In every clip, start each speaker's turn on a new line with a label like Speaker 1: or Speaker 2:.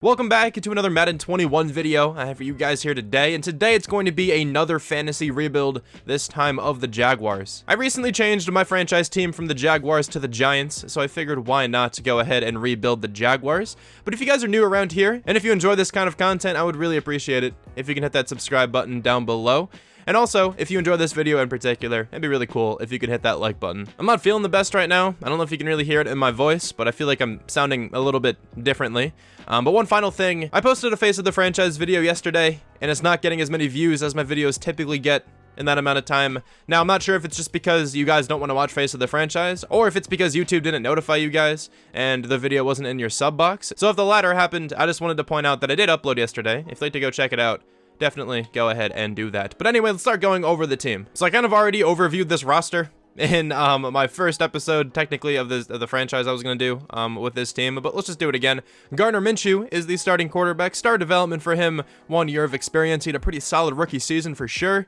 Speaker 1: Welcome back to another Madden 21 video I have for you guys here today, and today it's going to be another fantasy rebuild, this time of the Jaguars. I recently changed my franchise team from the Jaguars to the Giants, so I figured why not go ahead and rebuild the Jaguars. But if you guys are new around here, and if you enjoy this kind of content, I would really appreciate it if you can hit that subscribe button down below. And also, if you enjoy this video in particular, it'd be really cool if you could hit that like button. I'm not feeling the best right now. I don't know if you can really hear it in my voice, but I feel like I'm sounding a little bit differently. But one final thing, I posted a Face of the Franchise video yesterday, and it's not getting as many views as my videos typically get in that amount of time. Now, I'm not sure if it's just because you guys don't want to watch Face of the Franchise, or if it's because YouTube didn't notify you guys, and the video wasn't in your sub box. So if the latter happened, I just wanted to point out that I did upload yesterday. If you'd like to go check it out, definitely go ahead and do that. But anyway, let's start going over the team. So I kind of already overviewed this roster in my first episode, technically, of the franchise I was going to do with this team, but let's just do it again. Gardner Minshew is the starting quarterback. Star development for him, 1 year of experience. He had a pretty solid rookie season for sure.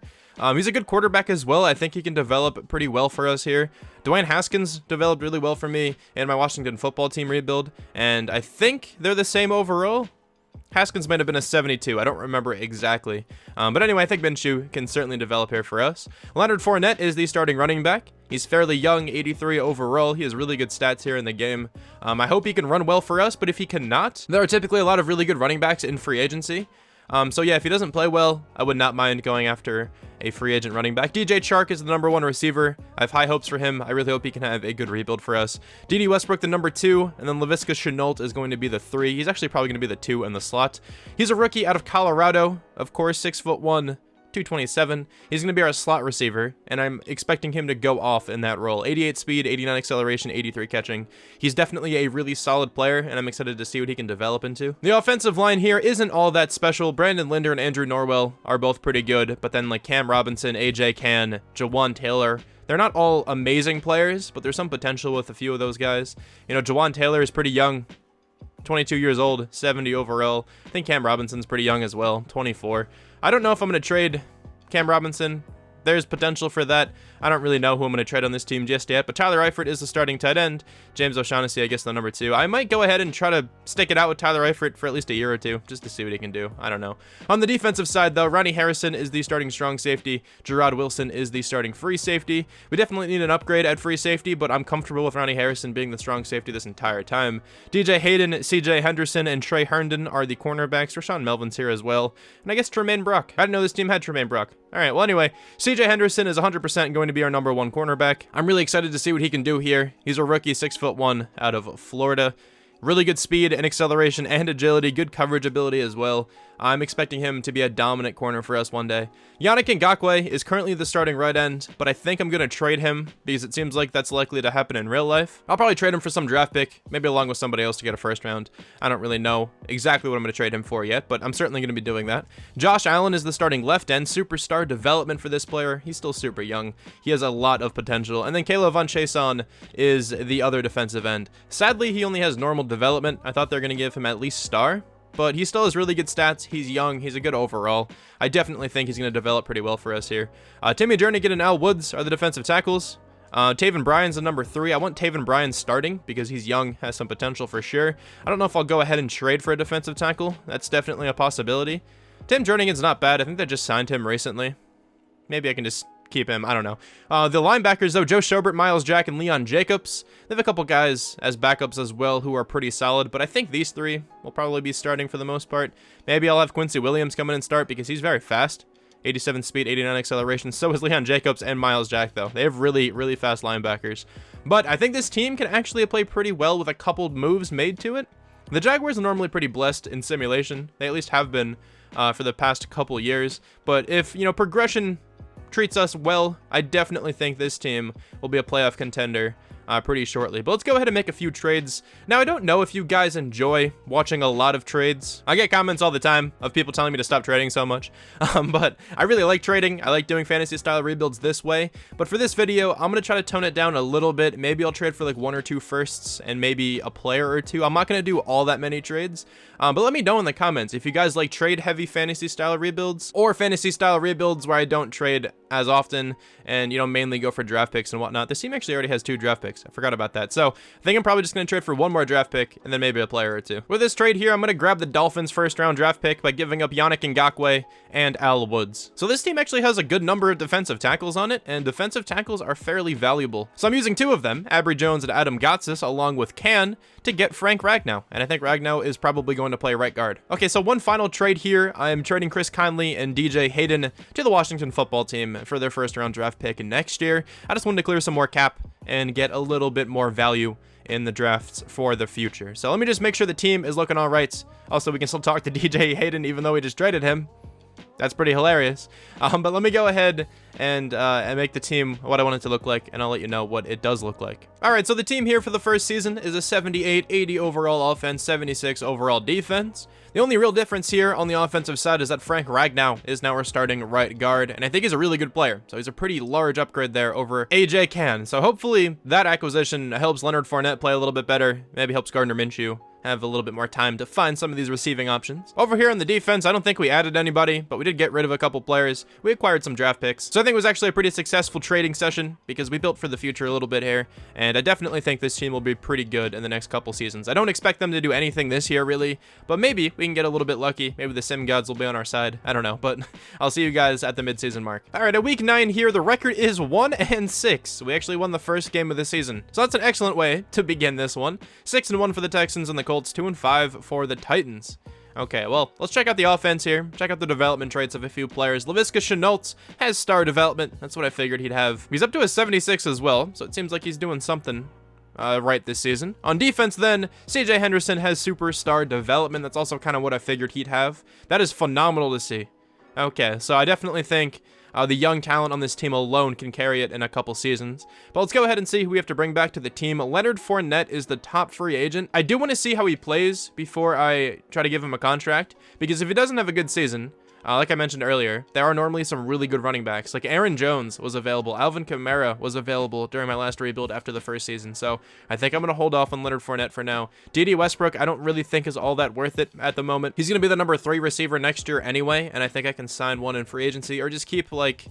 Speaker 1: He's a good quarterback as well. I think he can develop pretty well for us here. Dwayne Haskins developed really well for me in my Washington football team rebuild, and I think they're the same overall. Haskins might have been a 72. I don't remember exactly. But anyway, I think Minshew can certainly develop here for us. Leonard Fournette is the starting running back. He's fairly young, 83 overall. He has really good stats here in the game. I hope he can run well for us, but if he cannot, there are typically a lot of really good running backs in free agency. So yeah, if he doesn't play well, I would not mind going after a free agent running back. DJ Chark is the #1 receiver. I have high hopes for him. I really hope he can have a good rebuild for us. D.D. Westbrook, the #2, and then Laviska Shenault is going to be the 3. He's actually probably going to be the 2 in the slot. He's a rookie out of Colorado, of course, 6'1", 227. He's going to be our slot receiver, and I'm expecting him to go off in that role. 88 speed, 89 acceleration, 83 catching. He's definitely a really solid player, and I'm excited to see what he can develop into. The offensive line here isn't all that special. Brandon Linder and Andrew Norwell are both pretty good, but then like Cam Robinson, AJ Cann, Jawan Taylor, they're not all amazing players, but there's some potential with a few of those guys. You know, Jawan Taylor is pretty young. 22 years old, 70 overall. I think Cam Robinson's pretty young as well, 24. I don't know if I'm going to trade Cam Robinson. There's potential for that. I don't really know who I'm going to trade on this team just yet, but Tyler Eifert is the starting tight end. James O'Shaughnessy, I guess, the #2. I might go ahead and try to stick it out with Tyler Eifert for at least a year or two, just to see what he can do. I don't know. On the defensive side, though, Ronnie Harrison is the starting strong safety. Gerard Wilson is the starting free safety. We definitely need an upgrade at free safety, but I'm comfortable with Ronnie Harrison being the strong safety this entire time. DJ Hayden, CJ Henderson, and Trey Herndon are the cornerbacks. Rashawn Melvin's here as well. And I guess Tremaine Brock. I didn't know this team had Tremaine Brock. All right, well, anyway, CJ Henderson is 100% going to be our #1 cornerback. I'm really excited to see what he can do here. He's a rookie, 6'1", out of Florida. Really good speed and acceleration and agility, good coverage ability as well. I'm expecting him to be a dominant corner for us one day. Yannick Ngakoue is currently the starting right end, but I think I'm going to trade him because it seems like that's likely to happen in real life. I'll probably trade him for some draft pick, maybe along with somebody else to get a first round. I don't really know exactly what I'm going to trade him for yet, but I'm certainly going to be doing that. Josh Allen is the starting left end, superstar development for this player. He's still super young. He has a lot of potential. And then Caleb Von Chason is the other defensive end. Sadly, he only has normal development. I thought they're going to give him at least star, but he still has really good stats. He's young. He's a good overall. I definitely think he's going to develop pretty well for us here. Timmy Jernigan and Al Woods are the defensive tackles. Taven Bryan's the #3. I want Taven Bryan starting because he's young, has some potential for sure. I don't know if I'll go ahead and trade for a defensive tackle. That's definitely a possibility. Tim Jernigan's not bad. I think they just signed him recently. Maybe I can just keep him. I don't know. The linebackers, though, Joe Schobert, Miles Jack, and Leon Jacobs. They have a couple guys as backups as well who are pretty solid, but I think these 3 will probably be starting for the most part. Maybe I'll have Quincy Williams come in and start because he's very fast. 87 speed, 89 acceleration. So is Leon Jacobs and Miles Jack, though. They have really, really fast linebackers. But I think this team can actually play pretty well with a couple moves made to it. The Jaguars are normally pretty blessed in simulation. They at least have been for the past couple years. But if, you know, progression treats us well, I definitely think this team will be a playoff contender pretty shortly. But let's go ahead and make a few trades. Now, I don't know if you guys enjoy watching a lot of trades. I get comments all the time of people telling me to stop trading so much, but I really like trading. I like doing fantasy style rebuilds this way. But for this video, I'm going to try to tone it down a little bit. Maybe I'll trade for like 1 or 2 firsts and maybe a player or 2. I'm not going to do all that many trades, but let me know in the comments if you guys like trade heavy fantasy style rebuilds or fantasy style rebuilds where I don't trade as often and, you know, mainly go for draft picks and whatnot. This team actually already has 2 draft picks. picks. I forgot about that. So I think I'm probably just going to trade for one more draft pick and then maybe a player or two. With this trade here, I'm going to grab the Dolphins' first-round draft pick by giving up Yannick Ngakoue and Al Woods. So this team actually has a good number of defensive tackles on it, and defensive tackles are fairly valuable. So I'm using two of them, Abry Jones and Adam Gotsis, along with Can, to get Frank Ragnow. And I think Ragnow is probably going to play right guard. Okay, so one final trade here. I am trading Chris Conley and DJ Hayden to the Washington football team for their first-round draft pick next year. I just wanted to clear some more cap and get a little bit more value in the drafts for the future. So let me just make sure the team is looking all right. Also, we can still talk to DJ Hayden even though we just traded him. That's pretty hilarious. But let me go ahead and make the team what I want it to look like, and I'll let you know what it does look like. All right, so the team here for the first season is a 78, 80 overall offense, 76 overall defense. The only real difference here on the offensive side is that Frank Ragnow is now our starting right guard, and I think he's a really good player. So he's a pretty large upgrade there over AJ Can. So hopefully that acquisition helps Leonard Fournette play a little bit better, maybe helps Gardner Minshew have a little bit more time to find some of these receiving options. Over here on the defense, I don't think we added anybody, but we did get rid of a couple players. We acquired some draft picks. So I think it was actually a pretty successful trading session because we built for the future a little bit here, and I definitely think this team will be pretty good in the next couple seasons. I don't expect them to do anything this year, really, but maybe we can get a little bit lucky. Maybe the sim gods will be on our side. I don't know, but I'll see you guys at the midseason mark. All right, at week 9 here, the record is 1-6. We actually won the first game of the season, so that's an excellent way to begin this one. 6-1 for the Texans and the Colts, 2-5 for the Titans. Okay, well, let's check out the offense here. Check out the development traits of a few players. Laviska Shenault has star development. That's what I figured he'd have. He's up to a 76 as well, so it seems like he's doing something right this season. On defense then, CJ Henderson has superstar development. That's also kind of what I figured he'd have. That is phenomenal to see. Okay, so I definitely think the young talent on this team alone can carry it in a couple seasons. But let's go ahead and see who we have to bring back to the team. Leonard Fournette is the top free agent. I do want to see how he plays before I try to give him a contract, because if he doesn't have a good season, like I mentioned earlier, there are normally some really good running backs. Like Aaron Jones was available. Alvin Kamara was available during my last rebuild after the first season. So I think I'm going to hold off on Leonard Fournette for now. D.D. Westbrook, I don't really think is all that worth it at the moment. He's going to be the number 3 receiver next year anyway, and I think I can sign one in free agency or just keep like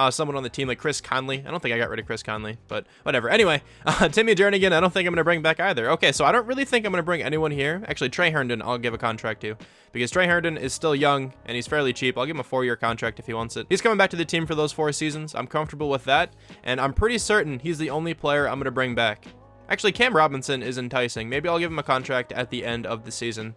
Speaker 1: someone on the team like Chris Conley. I don't think I got rid of Chris Conley, but whatever. Anyway, Timmy Jernigan, I don't think I'm going to bring back either. Okay, so I don't really think I'm going to bring anyone here. Actually, Trey Herndon, I'll give a contract to, because Trey Herndon is still young and he's fairly cheap. I'll give him a 4-year contract if he wants it. He's coming back to the team for those 4 seasons. I'm comfortable with that, and I'm pretty certain he's the only player I'm going to bring back. Actually, Cam Robinson is enticing. Maybe I'll give him a contract at the end of the season,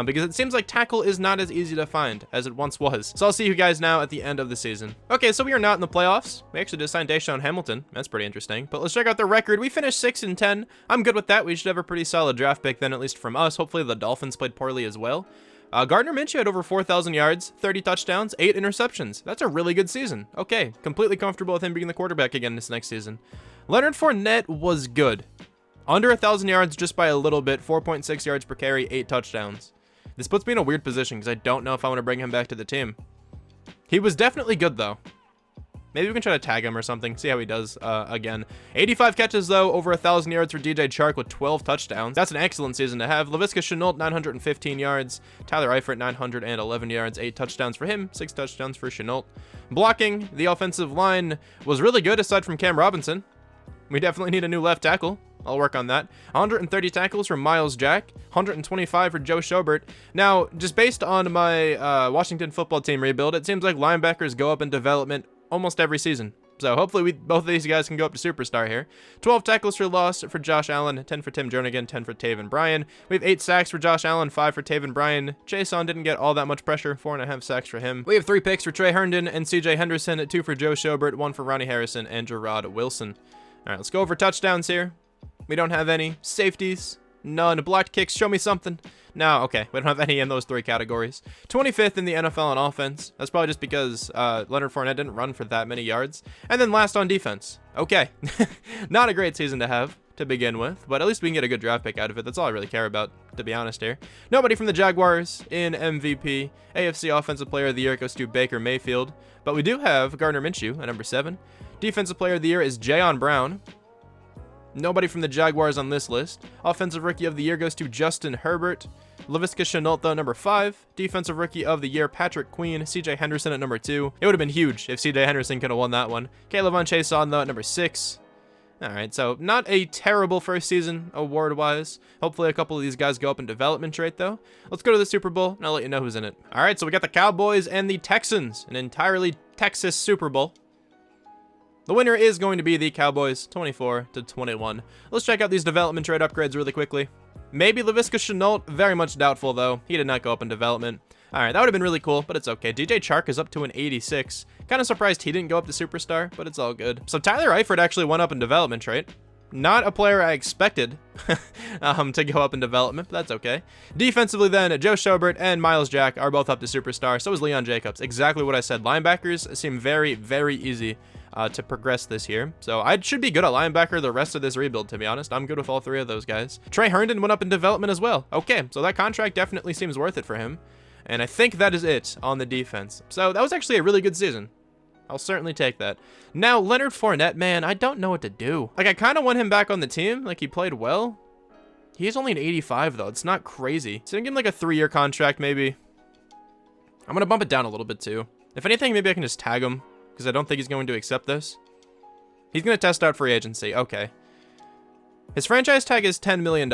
Speaker 1: because it seems like tackle is not as easy to find as it once was. So I'll see you guys now at the end of the season. Okay, so we are not in the playoffs. We actually just signed Deshaun Hamilton. That's pretty interesting. But let's check out the record. We finished 6-10. I'm good with that. We should have a pretty solid draft pick then, at least from us. Hopefully the Dolphins played poorly as well. Gardner Minshew had over 4,000 yards, 30 touchdowns, 8 interceptions. That's a really good season. Okay, completely comfortable with him being the quarterback again this next season. Leonard Fournette was good. Under 1,000 yards just by a little bit, 4.6 yards per carry, 8 touchdowns. This puts me in a weird position because I don't know if I want to bring him back to the team. He was definitely good, though. Maybe we can try to tag him or something, see how he does again. 85 catches, though, over 1,000 yards for DJ Chark with 12 touchdowns. That's an excellent season to have. Laviska Shenault, 915 yards. Tyler Eifert, 911 yards, 8 touchdowns for him, 6 touchdowns for Shenault. Blocking, the offensive line was really good aside from Cam Robinson. We definitely need a new left tackle. I'll work on that. 130 tackles from Miles Jack, 125 for Joe Schobert. Now, just based on my Washington football team rebuild, it seems like linebackers go up in development almost every season. So hopefully both of these guys can go up to superstar here. 12 tackles for loss for Josh Allen, 10 for Tim Jernigan, 10 for Taven Bryan. We have 8 sacks for Josh Allen, 5 for Taven Bryan. Jason didn't get all that much pressure, 4.5 sacks for him. We have 3 picks for Trey Herndon and CJ Henderson, 2 for Joe Schobert, 1 for Ronnie Harrison and Gerard Wilson. All right, let's go over touchdowns here. We don't have any. Safeties, none. Blocked kicks, show me something. No, okay, we don't have any in those 3 categories. 25th in the NFL on offense. That's probably just because Leonard Fournette didn't run for that many yards. And then last on defense. Okay, not a great season to have to begin with, but at least we can get a good draft pick out of it. That's all I really care about, to be honest here. Nobody from the Jaguars in MVP. AFC Offensive Player of the Year goes to Baker Mayfield. But we do have Gardner Minshew at number 7. Defensive Player of the Year is Jayon Brown. Nobody from the Jaguars on this list. Offensive Rookie of the Year goes to Justin Herbert. Laviska Shenault, though, number 5. Defensive Rookie of the Year, Patrick Queen. CJ Henderson at number 2. It would have been huge if CJ Henderson could have won that one. Kayvon Chaisson, though, at number 6. All right, so not a terrible first season award-wise. Hopefully a couple of these guys go up in development trait, though. Let's go to the Super Bowl, and I'll let you know who's in it. All right, so we got the Cowboys and the Texans, an entirely Texas Super Bowl. The winner is going to be the Cowboys, 24-21. Let's check out these development trait upgrades really quickly. Maybe Laviska Shenault, very much doubtful, though. He did not go up in development. All right, that would have been really cool, but it's okay. DJ Chark is up to an 86. Kind of surprised he didn't go up to superstar, but it's all good. So Tyler Eifert actually went up in development trait. Not a player I expected to go up in development, but that's okay. Defensively then, Joe Schobert and Miles Jack are both up to superstar. So is Leon Jacobs. Exactly what I said. Linebackers seem very, very easy to progress this year. So I should be good at linebacker the rest of this rebuild, to be honest. I'm good with all three of those guys. Trey Herndon went up in development as well. Okay, so that contract definitely seems worth it for him. And I think that is it on the defense. So that was actually a really good season. I'll certainly take that. Now, Leonard Fournette, man, I don't know what to do. Like, I kind of want him back on the team. Like, he played well. He's only an 85, though. It's not crazy. So I'm give him, like, a 3-year contract, maybe. I'm going to bump it down a little bit, too. If anything, maybe I can just tag him, because I don't think he's going to accept this. He's going to test out free agency. Okay. His franchise tag is $10 million.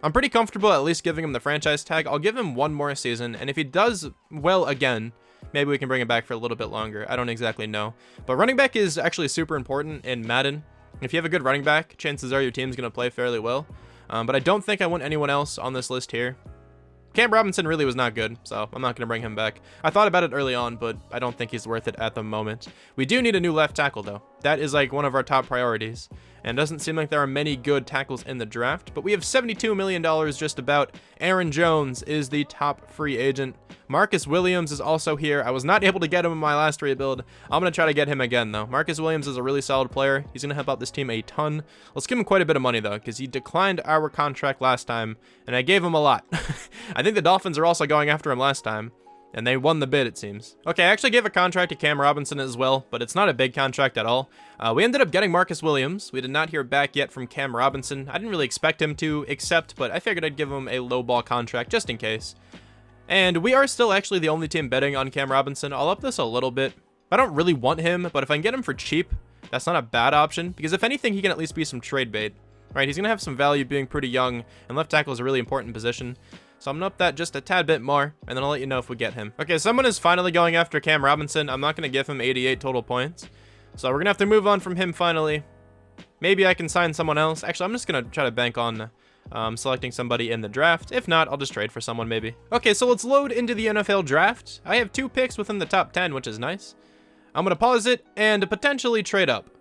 Speaker 1: I'm pretty comfortable at least giving him the franchise tag. I'll give him one more season, and if he does well again, maybe we can bring him back for a little bit longer. I don't exactly know. But running back is actually super important in Madden. If you have a good running back, chances are your team's going to play fairly well. But I don't think I want anyone else on this list here. Cam Robinson really was not good, so I'm not going to bring him back. I thought about it early on, but I don't think he's worth it at the moment. We do need a new left tackle, though. That is like one of our top priorities. And it doesn't seem like there are many good tackles in the draft, but we have $72 million just about. Aaron Jones is the top free agent. Marcus Williams is also here. I was not able to get him in my last rebuild. I'm going to try to get him again, though. Marcus Williams is a really solid player. He's going to help out this team a ton. Let's give him quite a bit of money, though, because he declined our contract last time, and I gave him a lot. I think the Dolphins are also going after him last time, and they won the bid, it seems. Okay, I actually gave a contract to Cam Robinson as well, but it's not a big contract at all. We ended up getting Marcus Williams. We did not hear back yet from Cam Robinson. I didn't really expect him to accept, but I figured I'd give him a low-ball contract just in case. And we are still actually the only team betting on Cam Robinson. I'll up this a little bit. I don't really want him, but if I can get him for cheap, that's not a bad option, because if anything, he can at least be some trade bait. Right, he's going to have some value being pretty young, and left tackle is a really important position. So I'm going to up that just a tad bit more, and then I'll let you know if we get him. Okay, someone is finally going after Cam Robinson. I'm not going to give him 88 total points. So we're going to have to move on from him finally. Maybe I can sign someone else. Actually, I'm just going to try to bank on selecting somebody in the draft. If not, I'll just trade for someone maybe. Okay, so let's load into the NFL draft. I have 2 picks within the top 10, which is nice. I'm going to pause it and potentially trade up.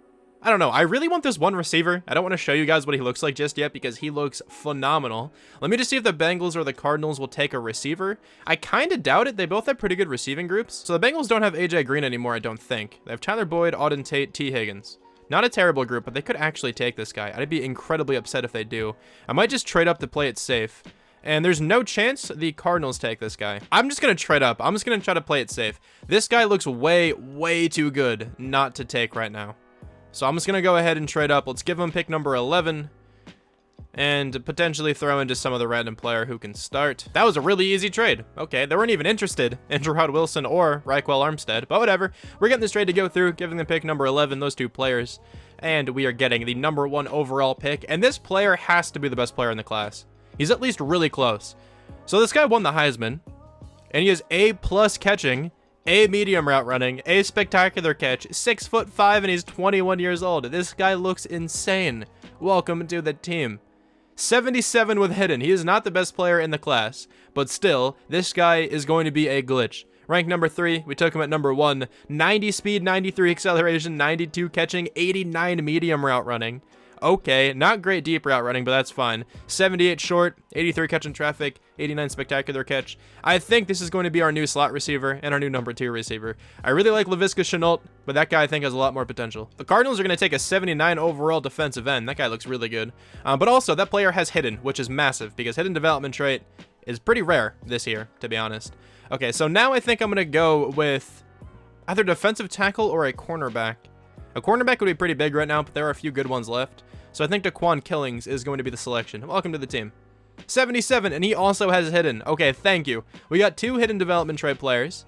Speaker 1: I don't know. I really want this one receiver. I don't want to show you guys what he looks like just yet because he looks phenomenal. Let me just see if the Bengals or the Cardinals will take a receiver. I kind of doubt it. They both have pretty good receiving groups. So the Bengals don't have AJ Green anymore, I don't think. They have Tyler Boyd, Auden Tate, T. Higgins. Not a terrible group, but they could actually take this guy. I'd be incredibly upset if they do. I might just trade up to play it safe. And there's no chance the Cardinals take this guy. I'm just going to trade up. I'm just going to try to play it safe. This guy looks way, way too good not to take right now. So I'm just going to go ahead and trade up. Let's give him pick number 11 and potentially throw in just some of the random player who can start. That was a really easy trade. Okay, they weren't even interested in Gerard Wilson or Raquel Armstead, but whatever. We're getting this trade to go through, giving them pick number 11, those 2 players, and we are getting the number 1 overall pick. And this player has to be the best player in the class. He's at least really close. So this guy won the Heisman, and he has A+ catching, A medium route running, A spectacular catch, 6'5", and he's 21 years old. This guy looks insane. Welcome to the team. 77 with hidden. He is not the best player in the class, but still, this guy is going to be a glitch. Ranked number 3, we took him at number 1. 90 speed, 93 acceleration, 92 catching, 89 medium route running. Okay, not great deep route running, but that's fine. 78 short, 83 catch in traffic, 89 spectacular catch. I think this is going to be our new slot receiver and our new number 2 receiver. I really like Laviska Shenault, but that guy I think has a lot more potential. The Cardinals are going to take a 79 overall defensive end. That guy looks really good. But also, that player has hidden, which is massive, because hidden development trait is pretty rare this year, to be honest. Okay, so now I think I'm going to go with either defensive tackle or a cornerback. A cornerback would be pretty big right now, but there are a few good ones left. So I think Daquan Killings is going to be the selection. Welcome to the team. 77, and he also has hidden. Okay, thank you. We got 2 hidden development trait players.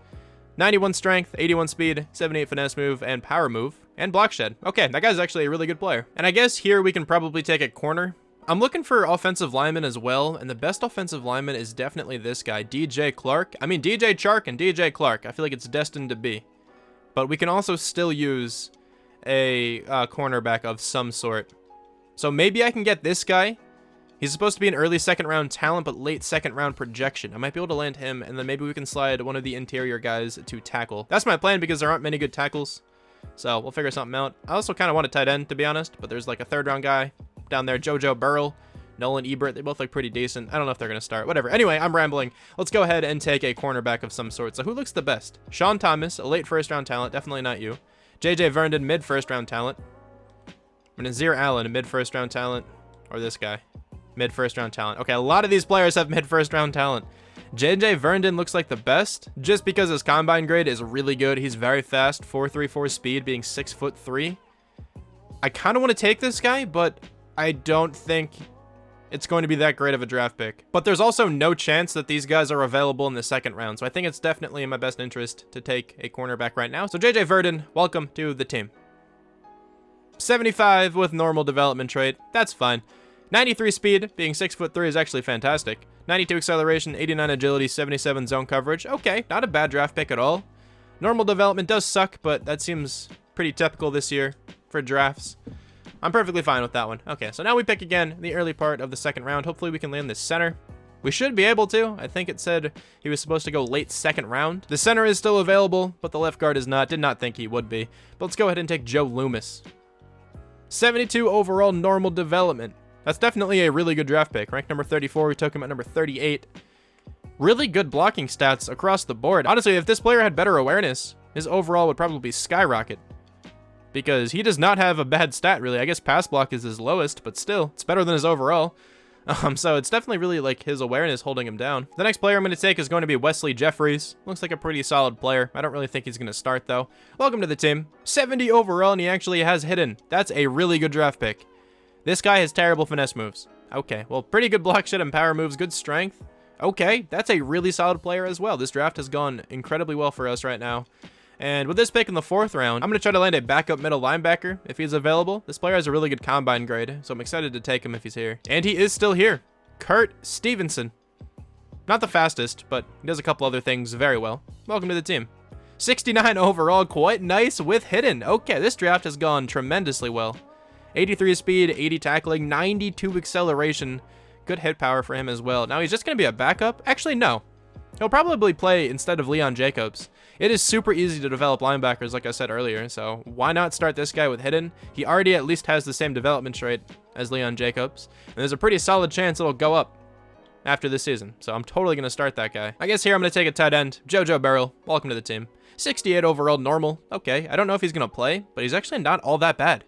Speaker 1: 91 strength, 81 speed, 78 finesse move, and power move, and block shed. Okay, that guy's actually a really good player. And I guess here we can probably take a corner. I'm looking for offensive linemen as well, and the best offensive lineman is definitely this guy, DJ Chark and DJ Clark. I feel like it's destined to be. But we can also still use a cornerback of some sort. So maybe I can get this guy. He's supposed to be an early second round talent, but late second round projection. I might be able to land him, and then maybe we can slide one of the interior guys to tackle. That's my plan because there aren't many good tackles. So we'll figure something out. I also kind of want a tight end, to be honest, but there's like a third round guy down there, JoJo Burrow, Nolan Ebert. They both look pretty decent. I don't know if they're going to start. Whatever. Anyway, I'm rambling. Let's go ahead and take a cornerback of some sort. So who looks the best? Sean Thomas, a late first round talent. Definitely not you. JJ Vernon, mid first round talent. And Nazir Allen, a mid first round talent. Or this guy. Mid first round talent. Okay, a lot of these players have mid first round talent. JJ Vernon looks like the best just because his combine grade is really good. He's very fast, 4.34 speed, being 6'3". I kind of want to take this guy, but I don't think it's going to be that great of a draft pick. But there's also no chance that these guys are available in the second round, so I think it's definitely in my best interest to take a cornerback right now. So JJ Vernon, welcome to the team. 75 with normal development trait. That's fine. 93 speed, being 6'3", is actually fantastic. 92 acceleration, 89 agility, 77 zone coverage. Okay, not a bad draft pick at all. Normal development does suck, but that seems pretty typical this year for drafts. I'm perfectly fine with that one. Okay, so now we pick again in the early part of the second round. Hopefully we can land this center. We should be able to. I think it said he was supposed to go late second round. The center is still available, but the left guard is not. Did not think he would be. But let's go ahead and take Joe Loomis. 72 overall normal development. That's definitely a really good draft pick. Ranked number 34, we took him at number 38. Really good blocking stats across the board. Honestly, if this player had better awareness, his overall would probably skyrocket. Because he does not have a bad stat, really. I guess pass block is his lowest, but still, it's better than his overall. So it's definitely really like his awareness holding him down. The next player I'm going to take is going to be Wesley Jeffries. Looks like a pretty solid player. I don't really think he's going to start, though. Welcome to the team. 70 overall, and he actually has hidden. That's a really good draft pick. This guy has terrible finesse moves. Okay, well, pretty good block shed and power moves, good strength. Okay, that's a really solid player as well. This draft has gone incredibly well for us right now. And with this pick in the 4th round, I'm going to try to land a backup middle linebacker if he's available. This player has a really good combine grade, so I'm excited to take him if he's here. And he is still here. Kurt Stevenson. Not the fastest, but he does a couple other things very well. Welcome to the team. 69 overall, quite nice with hidden. Okay, this draft has gone tremendously well. 83 speed, 80 tackling, 92 acceleration. Good hit power for him as well. Now he's just going to be a backup? Actually, no. He'll probably play instead of Leon Jacobs. It is super easy to develop linebackers, like I said earlier, so why not start this guy with hidden? He already at least has the same development trait as Leon Jacobs, and there's a pretty solid chance it'll go up after this season, so I'm totally going to start that guy. I guess here I'm going to take a tight end, JoJo Burrow. Welcome to the team. 68 overall, normal. Okay, I don't know if he's going to play, but he's actually not all that bad.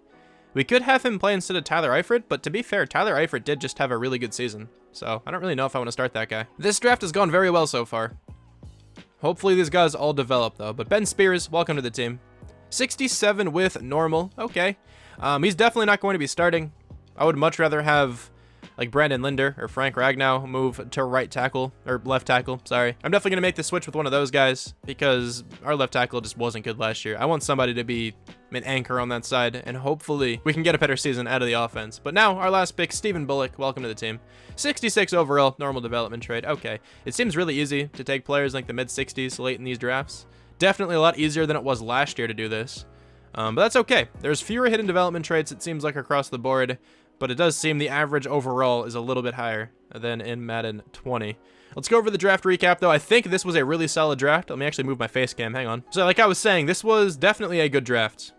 Speaker 1: We could have him play instead of Tyler Eiffert, but to be fair, Tyler Eiffert did just have a really good season, so I don't really know if I want to start that guy. This draft has gone very well so far. Hopefully these guys all develop, though. But Ben Spears, welcome to the team. 67 with normal. Okay. He's definitely not going to be starting. I would much rather have like Brandon Linder or Frank Ragnow move to right tackle, or left tackle, sorry. I'm definitely going to make the switch with one of those guys because our left tackle just wasn't good last year. I want somebody to be an anchor on that side, and hopefully we can get a better season out of the offense. But now, our last pick, Stephen Bullock, welcome to the team. 66 overall, normal development trade. Okay, it seems really easy to take players like the mid-60s late in these drafts. Definitely a lot easier than it was last year to do this. But that's okay. There's fewer hidden development traits, it seems like, across the board, but it does seem the average overall is a little bit higher than in Madden 20. Let's go over the draft recap, though. I think this was a really solid draft. Let me actually move my face cam. Hang on. So like I was saying, this was definitely a good draft.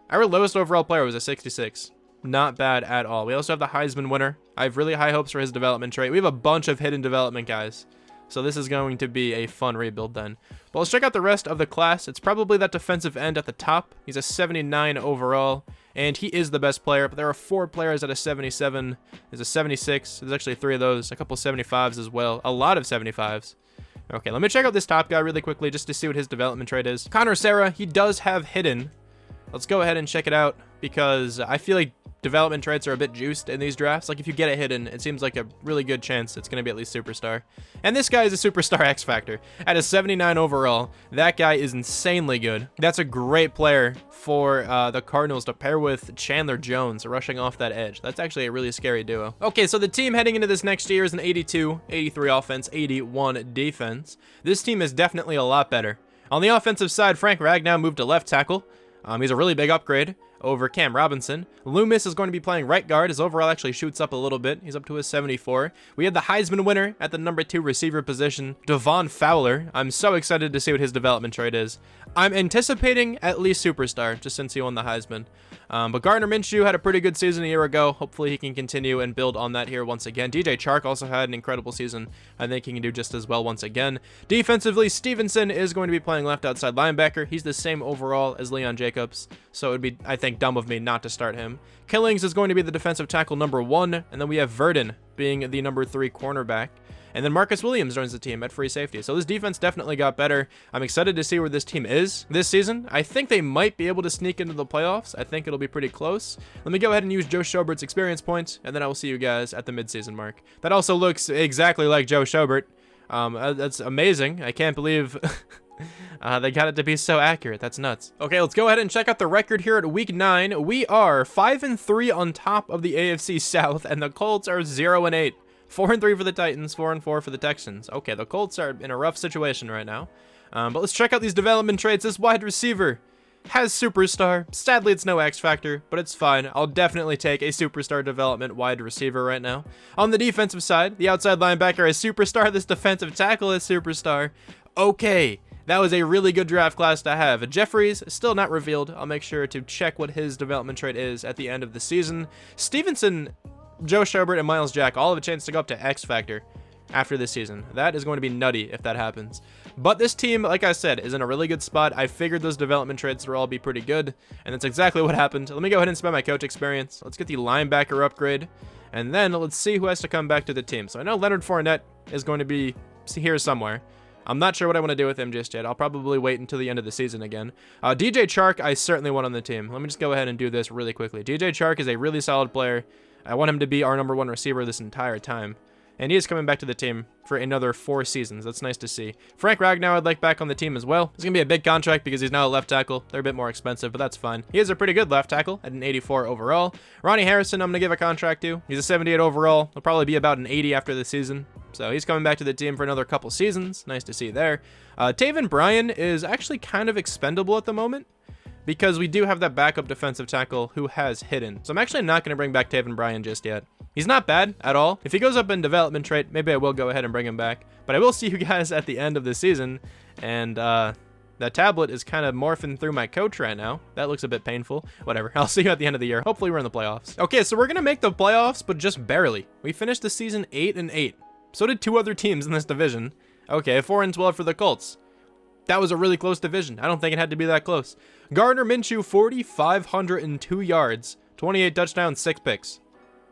Speaker 1: Our lowest overall player was a 66. Not bad at all. We also have the Heisman winner. I have really high hopes for his development trait. We have a bunch of hidden development guys. So this is going to be a fun rebuild then. But let's check out the rest of the class. It's probably that defensive end at the top. He's a 79 overall, and he is the best player. But there are 4 players at a 77. There's a 76. There's actually 3 of those. A couple 75s as well. A lot of 75s. Okay, let me check out this top guy really quickly just to see what his development trait is. Connor Sarah, he does have hidden. Let's go ahead and check it out because I feel like development traits are a bit juiced in these drafts. Like if you get it hidden, it seems like a really good chance it's going to be at least superstar. And this guy is a superstar X Factor. At a 79 overall, that guy is insanely good. That's a great player for the Cardinals to pair with Chandler Jones rushing off that edge. That's actually a really scary duo. Okay, so the team heading into this next year is an 82, 83 offense, 81 defense. This team is definitely a lot better. On the offensive side, Frank Ragnow moved to left tackle. He's a really big upgrade over Cam Robinson. Loomis is going to be playing right guard. His overall actually shoots up a little bit. He's up to a 74. We have the Heisman winner at the number 2 receiver position, Devon Fowler. I'm so excited to see what his development trait is. I'm anticipating at least superstar, just since he won the Heisman. But Gardner Minshew had a pretty good season a year ago. Hopefully he can continue and build on that here once again. DJ Chark also had an incredible season. I think he can do just as well once again. Defensively, Stevenson is going to be playing left outside linebacker. He's the same overall as Leon Jacobs, so it would be, I think, dumb of me not to start him. Killings is going to be the defensive tackle number 1, and then we have Vernon being the number 3 cornerback. And then Marcus Williams joins the team at free safety. So this defense definitely got better. I'm excited to see where this team is this season. I think they might be able to sneak into the playoffs. I think it'll be pretty close. Let me go ahead and use Joe Schobert's experience points, and then I will see you guys at the midseason mark. That also looks exactly like Joe Schobert. That's amazing. I can't believe they got it to be so accurate. That's nuts. Okay, let's go ahead and check out the record here at week 9. We are 5-3 on top of the AFC South, and the Colts are 0-8. 4-3 for the Titans, 4-4 for the Texans. Okay, the Colts are in a rough situation right now. But let's check out these development traits. This wide receiver has superstar. Sadly, it's no X Factor, but it's fine. I'll definitely take a superstar development wide receiver right now. On the defensive side, the outside linebacker is superstar. This defensive tackle is superstar. Okay, that was a really good draft class to have. Jeffries, still not revealed. I'll make sure to check what his development trait is at the end of the season. Stevenson, Joe Schobert, and Miles Jack all have a chance to go up to X Factor after this season. That is going to be nutty if that happens. But this team, like I said, is in a really good spot. I figured those development traits would all be pretty good, and that's exactly what happened. Let me go ahead and spend my coach experience. Let's get the linebacker upgrade, and then let's see who has to come back to the team. So I know Leonard Fournette is going to be here somewhere. I'm not sure what I want to do with him just yet. I'll probably wait until the end of the season again. DJ Chark, I certainly want on the team. Let me just go ahead and do this really quickly. DJ Chark is a really solid player. I want him to be our number 1 receiver this entire time. And he is coming back to the team for another 4 seasons. That's nice to see. Frank Ragnow I'd like back on the team as well. It's going to be a big contract because he's now a left tackle. They're a bit more expensive, but that's fine. He is a pretty good left tackle at an 84 overall. Ronnie Harrison I'm going to give a contract to. He's a 78 overall. He'll probably be about an 80 after the season. So he's coming back to the team for another couple seasons. Nice to see there. Taven Bryan is actually kind of expendable at the moment, because we do have that backup defensive tackle who has hidden. So I'm actually not going to bring back Taven Bryan just yet. He's not bad at all. If he goes up in development trait, maybe I will go ahead and bring him back. But I will see you guys at the end of the season. And that tablet is kind of morphing through my coach right now. That looks a bit painful. Whatever. I'll see you at the end of the year. Hopefully we're in the playoffs. Okay, so we're going to make the playoffs, but just barely. We finished the season 8-8. So did 2 other teams in this division. Okay, 4-12 for the Colts. That was a really close division. I don't think it had to be that close. Gardner Minshew, 4,502 yards, 28 touchdowns, 6 picks.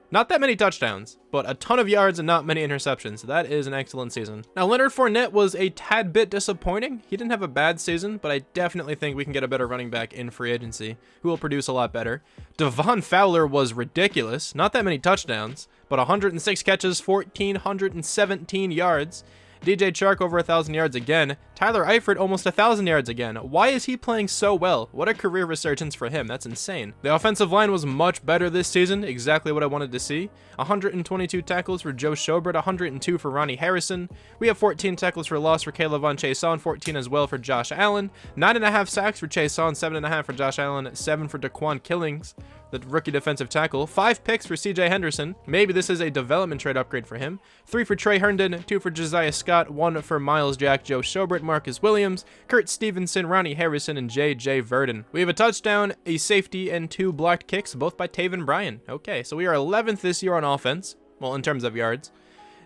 Speaker 1: Not that many touchdowns, but a ton of yards and not many interceptions. That is an excellent season. Now, Leonard Fournette was a tad bit disappointing. He didn't have a bad season, but I definitely think we can get a better running back in free agency who will produce a lot better. Devon Fowler was ridiculous. Not that many touchdowns, but 106 catches, 1,417 yards. DJ Chark over 1,000 yards again. Tyler Eifert almost 1,000 yards again. Why is he playing so well? What a career resurgence for him. That's insane. The offensive line was much better this season. Exactly what I wanted to see. 122 tackles for Joe Schobert, 102 for Ronnie Harrison. We have 14 tackles for loss for Caleb Von Chason, 14 as well for Josh Allen. 9.5 sacks for Chason, 7.5 for Josh Allen, 7 for Daquan Killings, the rookie defensive tackle. 5 picks for CJ Henderson. Maybe this is a development trade upgrade for him. 3 for Trey Herndon, 2 for Josiah Scott, 1 for Miles Jack, Joe Schobert, Marcus Williams, Kurt Stevenson, Ronnie Harrison, and J.J. Vernon. We have a touchdown, a safety, and 2 blocked kicks, both by Taven Bryan. Okay, so we are 11th this year on offense. Well, in terms of yards.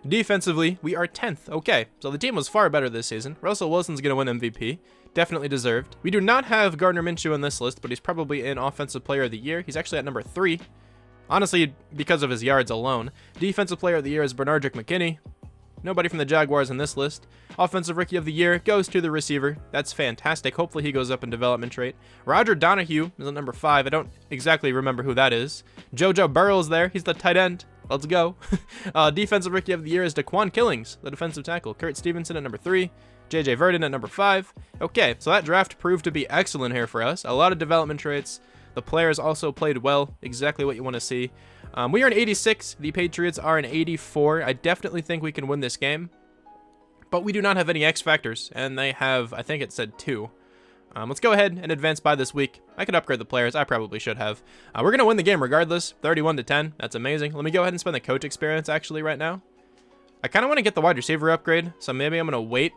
Speaker 1: Defensively, we are 10th. Okay, so the team was far better this season. Russell Wilson's going to win MVP. Definitely deserved. We do not have Gardner Minshew on this list, but he's probably in Offensive Player of the Year. He's actually at number 3. Honestly, because of his yards alone. Defensive Player of the Year is Bernardrick McKinney. Nobody from the Jaguars in this list. Offensive Rookie of the Year goes to the receiver. That's fantastic. Hopefully he goes up in development trait. Roger Donahue is at number 5. I don't exactly remember who that is. JoJo Burrow's there. He's the tight end. Let's go. Defensive Rookie of the Year is Daquan Killings, the defensive tackle. Kurt Stevenson at number 3. JJ Vernon at number 5. Okay, so that draft proved to be excellent here for us. A lot of development traits. The players also played well, exactly what you want to see. We are an 86. The Patriots are an 84. I definitely think we can win this game, but we do not have any X factors, and they have, I think it said 2. Let's go ahead and advance by this week. I could upgrade the players. I probably should have. We're going to win the game regardless, 31-10. That's amazing. Let me go ahead and spend the coach experience actually right now. I kind of want to get the wide receiver upgrade, so maybe I'm going to wait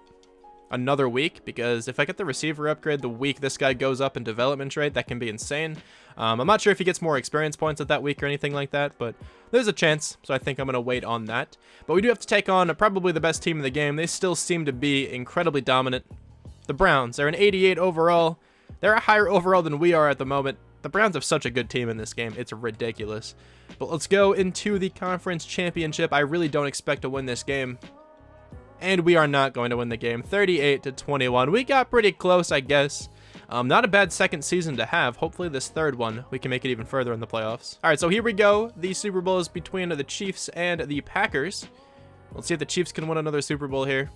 Speaker 1: another week, because if I get the receiver upgrade the week this guy goes up in development trait, that can be insane. I'm not sure if he gets more experience points at that week or anything like that, but there's a chance, so I think I'm going to wait on that. But we do have to take on probably the best team in the game. They still seem to be incredibly dominant. The Browns, they're an 88 overall. They're a higher overall than we are at the moment. The Browns have such a good team in this game. It's ridiculous. But let's go into the conference championship. I really don't expect to win this game. And we are not going to win the game. 38-21. We got pretty close, I guess. Not a bad second season to have. Hopefully this third one, we can make it even further in the playoffs. All right, so here we go. The Super Bowl is between the Chiefs and the Packers. Let's see if the Chiefs can win another Super Bowl here.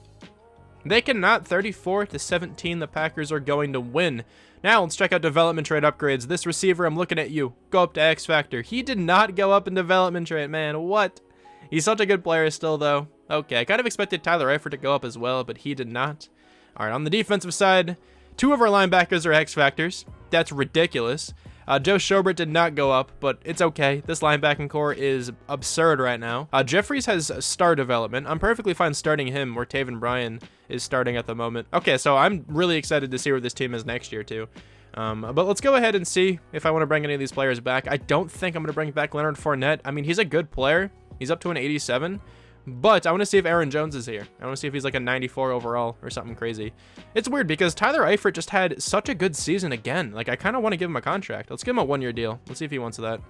Speaker 1: They cannot. 34-17. The Packers are going to win. Now let's check out development trait upgrades. This receiver, I'm looking at you. Go up to X Factor. He did not go up in development trait, man. What? He's such a good player still, though. Okay, I kind of expected Tyler Eiffert to go up as well, but he did not. All right, on the defensive side, 2 of our linebackers are X Factors. That's ridiculous. Joe Schobert did not go up, but it's okay. This linebacking core is absurd right now. Jeffries has star development. I'm perfectly fine starting him where Taven Bryan is starting at the moment. Okay, so I'm really excited to see where this team is next year, too. But let's go ahead and see if I want to bring any of these players back. I don't think I'm going to bring back Leonard Fournette. I mean, he's a good player. He's up to an 87. But I want to see if Aaron Jones is here. I want to see if he's like a 94 overall or something crazy. It's weird because Tyler Eifert just had such a good season again. Like, I kind of want to give him a contract. Let's give him a 1-year deal. Let's see if he wants that.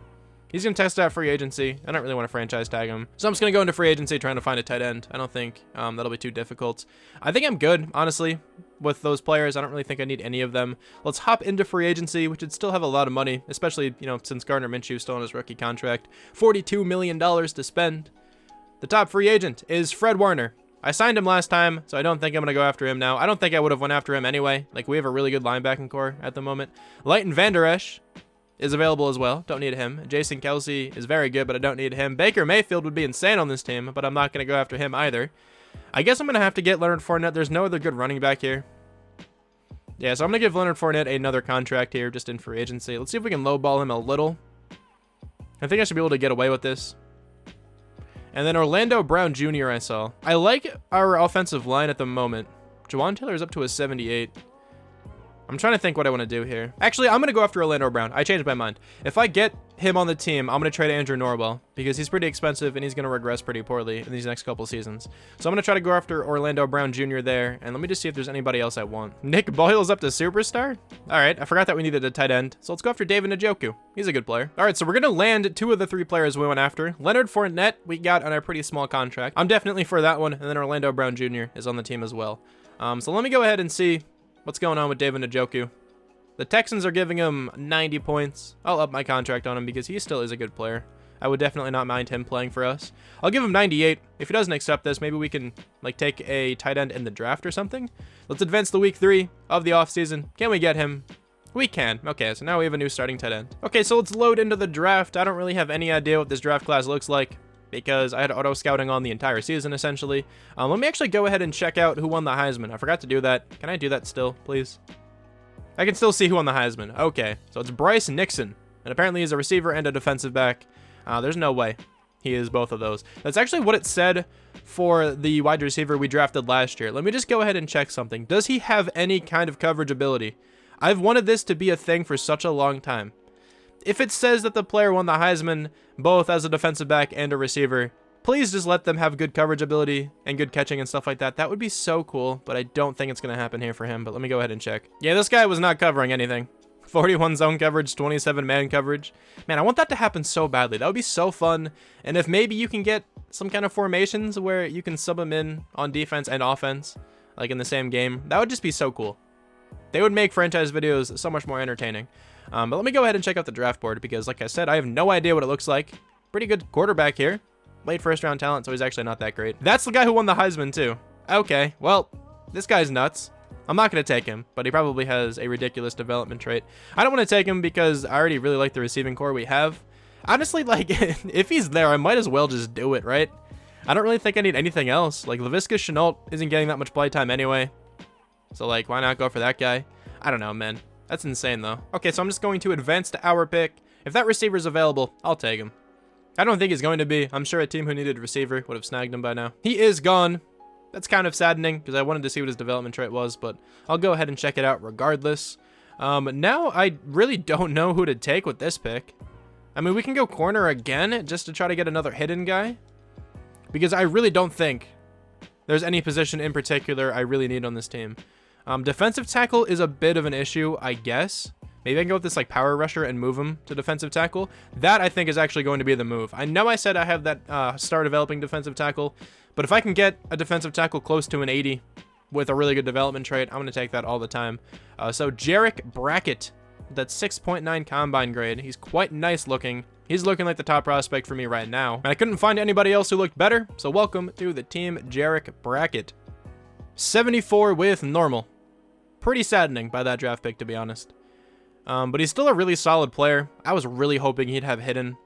Speaker 1: He's going to test out free agency. I don't really want to franchise tag him. So I'm just going to go into free agency trying to find a tight end. I don't think that'll be too difficult. I think I'm good, honestly, with those players. I don't really think I need any of them. Let's hop into free agency, which would still have a lot of money, especially, you know, since Gardner Minshew is still on his rookie contract. $42 million to spend. The top free agent is Fred Warner. I signed him last time, so I don't think I'm going to go after him now. I don't think I would have went after him anyway. Like, we have a really good linebacking core at the moment. Leighton Vander Esch is available as well. Don't need him. Jason Kelsey is very good, but I don't need him. Baker Mayfield would be insane on this team, but I'm not going to go after him either. I guess I'm going to have to get Leonard Fournette. There's no other good running back here. Yeah, so I'm going to give Leonard Fournette another contract here just in free agency. Let's see if we can lowball him a little. I think I should be able to get away with this. And then Orlando Brown Jr. I saw. I like our offensive line at the moment. Jawan Taylor is up to a 78. I'm trying to think what I want to do here. Actually, I'm going to go after Orlando Brown. I changed my mind. If I get him on the team, I'm going to trade Andrew Norwell because he's pretty expensive and he's going to regress pretty poorly in these next couple seasons. So I'm going to try to go after Orlando Brown Jr. there. And let me just see if there's anybody else I want. Nick Boyle's up to superstar? All right, I forgot that we needed a tight end. So let's go after David Njoku. He's a good player. All right, so we're going to land 2 of the 3 players we went after. Leonard Fournette, we got on a pretty small contract. I'm definitely for that one. And then Orlando Brown Jr. is on the team as well. So let me go ahead and see what's going on with David Njoku. The Texans are giving him 90 points. I'll up my contract on him because he still is a good player. I would definitely not mind him playing for us. I'll give him 98. If he doesn't accept this, maybe we can like take a tight end in the draft or something. Let's advance to week 3 of the offseason. Can we get him? We can. Okay, so now we have a new starting tight end. Okay, so let's load into the draft. I don't really have any idea what this draft class looks like because I had auto scouting on the entire season essentially. Let me actually go ahead and check out who won the Heisman. I forgot to do that. Can I do that still, please? I can still see who won the Heisman. Okay, so it's Bryce Nixon. And apparently he's a receiver and a defensive back. There's no way he is both of those. That's actually what it said for the wide receiver we drafted last year. Let me just go ahead and check something. Does he have any kind of coverage ability? I've wanted this to be a thing for such a long time. If it says that the player won the Heisman both as a defensive back and a receiver, please just let them have good coverage ability and good catching and stuff like that. That would be so cool, but I don't think it's going to happen here for him. But let me go ahead and check. Yeah, this guy was not covering anything. 41 zone coverage, 27 man coverage. Man, I want that to happen so badly. That would be so fun. And if maybe you can get some kind of formations where you can sub them in on defense and offense, like in the same game, that would just be so cool. They would make franchise videos so much more entertaining. But let me go ahead and check out the draft board because, like I said, I have no idea what it looks like. Pretty good quarterback here. Late first round talent, so he's actually not that great. That's the guy who won the Heisman too. Okay, well, this guy's nuts. I'm not going to take him, but he probably has a ridiculous development trait. I don't want to take him because I already really like the receiving core we have. Honestly, like, if he's there, I might as well just do it, right? I don't really think I need anything else. Like, Laviska Shenault isn't getting that much playtime anyway. So, like, why not go for that guy? I don't know, man. That's insane, though. Okay, so I'm just going to advance to our pick. If that receiver's available, I'll take him. I don't think he's going to be. I'm sure a team who needed a receiver would have snagged him by now. He is gone. That's kind of saddening because I wanted to see what his development trait was, but I'll go ahead and check it out regardless. Now I really don't know who to take with this pick. I mean, we can go corner again just to try to get another hidden guy because I really don't think there's any position in particular I really need on this team. Defensive tackle is a bit of an issue, I guess. Maybe I can go with this like power rusher and move him to defensive tackle. That I think is actually going to be the move. I know I said I have that star developing defensive tackle, but if I can get a defensive tackle close to an 80 with a really good development trait, I'm going to take that all the time. So Jarek Brackett, that's 6.9 combine grade. He's quite nice looking. He's looking like the top prospect for me right now. And I couldn't find anybody else who looked better, so welcome to the team, Jarek Brackett. 74 with normal. Pretty saddening by that draft pick, to be honest. But he's still a really solid player. I was really hoping he'd have hidden.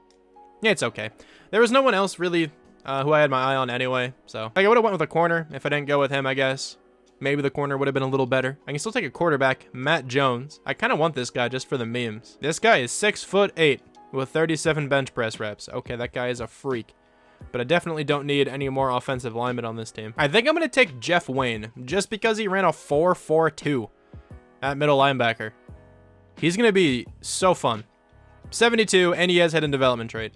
Speaker 1: Yeah, it's okay. There was no one else really who I had my eye on anyway. So I would have went with a corner if I didn't go with him, I guess. Maybe the corner would have been a little better. I can still take a quarterback, Matt Jones. I kind of want this guy just for the memes. This guy is 6'8" with 37 bench press reps. Okay, that guy is a freak. But I definitely don't need any more offensive linemen on this team. I think I'm going to take Jeff Wayne just because he ran a 4.42 at middle linebacker. He's going to be so fun. 72, and he has hidden development trait.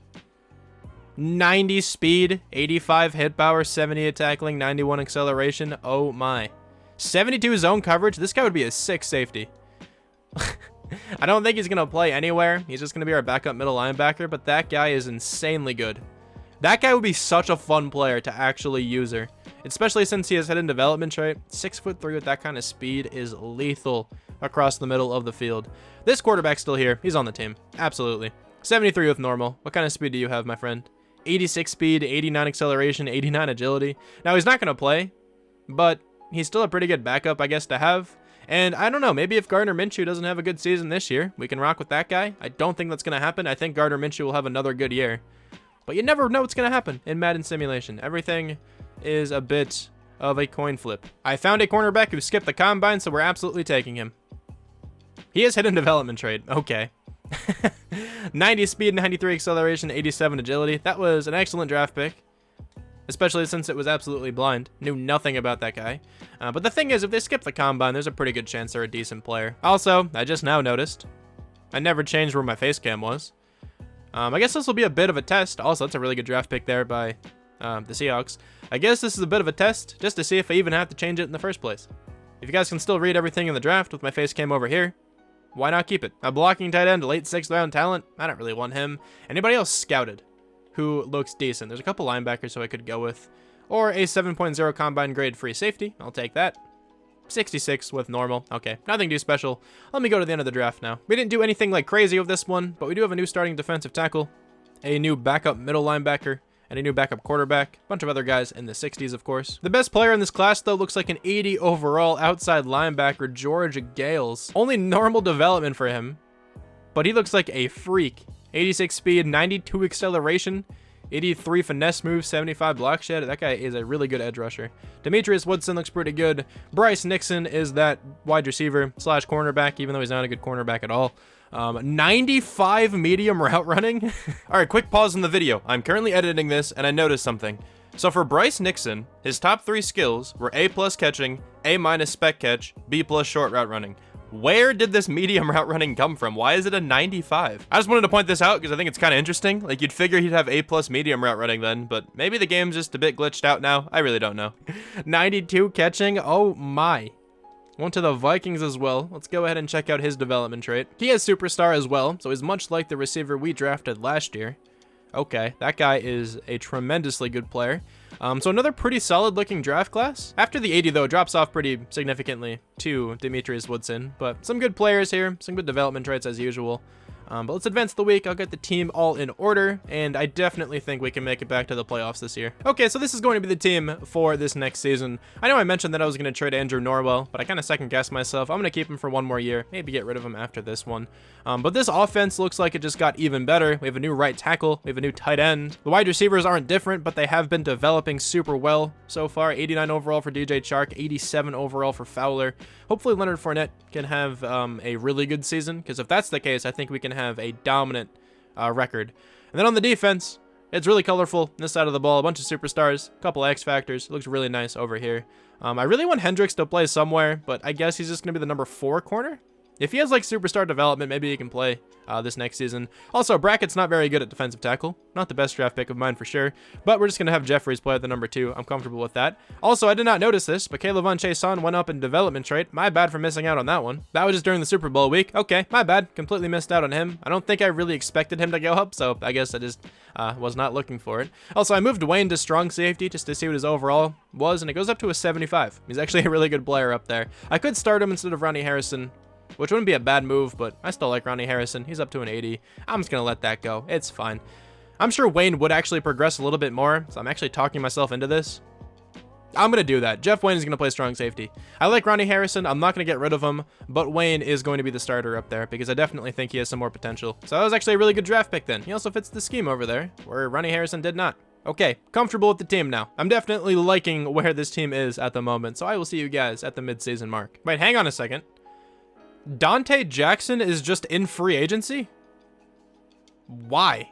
Speaker 1: 90 speed, 85 hit power, 78 tackling, 91 acceleration. Oh my. 72 zone coverage. This guy would be a sick safety. I don't think he's going to play anywhere. He's just going to be our backup middle linebacker, but that guy is insanely good. That guy would be such a fun player to actually use her, especially since he has hidden development trait. 6'3" with that kind of speed is lethal across the middle of the field. This quarterback's still here. He's on the team. Absolutely. 73 with normal. What kind of speed do you have, my friend? 86 speed, 89 acceleration, 89 agility. Now, he's not going to play, but he's still a pretty good backup, I guess, to have. And I don't know, maybe if Gardner Minshew doesn't have a good season this year, we can rock with that guy. I don't think that's going to happen. I think Gardner Minshew will have another good year. But you never know what's going to happen in Madden Simulation. Everything is a bit of a coin flip. I found a cornerback who skipped the combine, so we're absolutely taking him. He has hidden development trait. Okay. 90 speed, 93 acceleration, 87 agility. That was an excellent draft pick, especially since it was absolutely blind. Knew nothing about that guy. But the thing is, if they skip the combine, there's a pretty good chance they're a decent player. Also, I just now noticed, I never changed where my face cam was. I guess this will be a bit of a test. Also, that's a really good draft pick there by the Seahawks. I guess this is a bit of a test just to see if I even have to change it in the first place. If you guys can still read everything in the draft with my face cam over here, why not keep it? A blocking tight end, late 6th round talent. I don't really want him. Anybody else scouted who looks decent? There's a couple linebackers who I could go with. Or a 7.0 combine grade free safety. I'll take that. 66 with normal. Okay, nothing too special. Let me go to the end of the draft now. We didn't do anything like crazy with this one, but we do have a new starting defensive tackle, a new backup middle linebacker, and a new backup quarterback. A bunch of other guys in the 60s, of course. The best player in this class, though, looks like an 80 overall outside linebacker, George Gales. Only normal development for him, but he looks like a freak. 86 speed, 92 acceleration, 83 finesse move, 75 block shed. That guy is a really good edge rusher. Demetrius Woodson looks pretty good. Bryce Nixon is that wide receiver / cornerback, even though he's not a good cornerback at all. 95 medium route running. All right, quick pause in the video. I'm currently editing this and I noticed something. So for Bryce Nixon, his top 3 skills were A+ catching, A- spec catch, B+ short route running. Where did this medium route running come from? Why is it a 95? I just wanted to point this out because I think it's kind of interesting. Like, you'd figure he'd have A+ medium route running then, but maybe the game's just a bit glitched out now. I really don't know. 92 catching. Oh my. Went to the Vikings as well. Let's go ahead and check out his development trait. He has superstar as well, so he's much like the receiver we drafted last year. Okay, that guy is a tremendously good player. So another pretty solid looking draft class. After the 80 though, it drops off pretty significantly to Demetrius Woodson, but some good players here, some good development traits as usual. But let's advance the week. I'll get the team all in order, and I definitely think we can make it back to the playoffs this year. Okay, so this is going to be the team for this next season. I know I mentioned that I was going to trade Andrew Norwell, but I kind of second-guessed myself. I'm going to keep him for one more year, maybe get rid of him after this one. But this offense looks like it just got even better. We have a new right tackle. We have a new tight end. The wide receivers aren't different, but they have been developing super well so far. 89 overall for DJ Chark, 87 overall for Fowler. Hopefully Leonard Fournette can have a really good season, because if that's the case, I think we can have a dominant record. And then on the defense, it's really colorful. This side of the ball, a bunch of superstars, a couple X factors. It looks really nice over here. I really want Hendricks to play somewhere, but I guess he's just going to be the number 4 corner. If he has like superstar development, maybe he can play this next season. Also, Brackett's not very good at defensive tackle. Not the best draft pick of mine for sure, but we're just going to have Jeffries play at the number 2. I'm comfortable with that. Also, I did not notice this, but Caleb Chason went up in development trait. My bad for missing out on that one. That was just during the Super Bowl week. Okay, my bad. Completely missed out on him. I don't think I really expected him to go up, so I guess I just was not looking for it. Also, I moved Wayne to strong safety just to see what his overall was, and it goes up to a 75. He's actually a really good player up there. I could start him instead of Ronnie Harrison, which wouldn't be a bad move, but I still like Ronnie Harrison. He's up to an 80. I'm just going to let that go. It's fine. I'm sure Wayne would actually progress a little bit more, so I'm actually talking myself into this. I'm going to do that. Jeff Wayne is going to play strong safety. I like Ronnie Harrison. I'm not going to get rid of him, but Wayne is going to be the starter up there because I definitely think he has some more potential. So that was actually a really good draft pick then. He also fits the scheme over there, where Ronnie Harrison did not. Okay, comfortable with the team now. I'm definitely liking where this team is at the moment, so I will see you guys at the midseason mark. Wait, hang on a second. Dante Jackson is just in free agency? Why?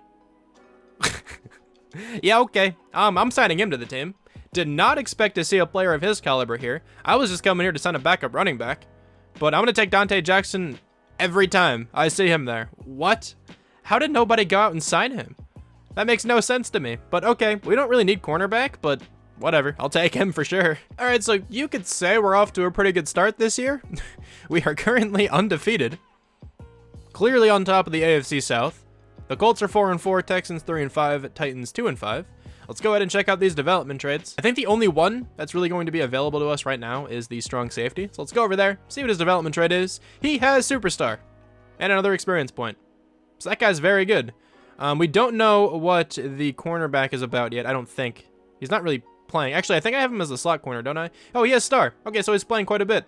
Speaker 1: Yeah, okay. I'm signing him to the team. Did not expect to see a player of his caliber here. I was just coming here to sign a backup running back. But I'm going to take Dante Jackson every time I see him there. What? How did nobody go out and sign him? That makes no sense to me. But okay, we don't really need cornerback, but whatever. I'll take him for sure. All right, so you could say we're off to a pretty good start this year. We are currently undefeated. Clearly on top of the AFC South. The Colts are 4-4, Texans 3-5, Titans 2-5. Let's go ahead and check out these development traits. I think the only one that's really going to be available to us right now is the strong safety. So let's go over there, see what his development trait is. He has superstar and another experience point. So that guy's very good. We don't know what the cornerback is about yet. I don't think. He's not really playing. Actually, I think I have him as a slot corner, don't I? Oh, he has star. Okay, so he's playing quite a bit.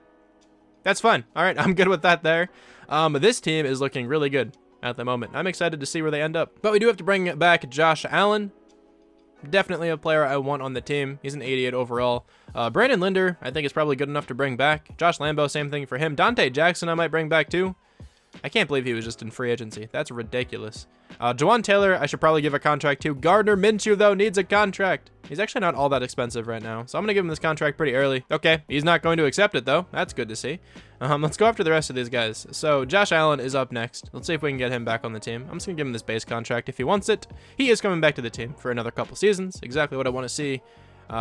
Speaker 1: That's fine. All right, I'm good with that there. This team is looking really good at the moment. I'm excited to see where they end up. But we do have to bring back Josh Allen. Definitely a player I want on the team. He's an 88 overall. Brandon Linder, I think, is probably good enough to bring back. Josh Lambo, same thing for him. Dante Jackson, I might bring back too. I can't believe he was just in free agency. That's ridiculous. Jawan Taylor, I should probably give a contract to. Gardner Minshew, though, needs a contract. He's actually not all that expensive right now, so I'm going to give him this contract pretty early. Okay, he's not going to accept it, though. That's good to see. Let's go after the rest of these guys. So Josh Allen is up next. Let's see if we can get him back on the team. I'm just going to give him this base contract if he wants it. He is coming back to the team for another couple seasons. Exactly what I want to see.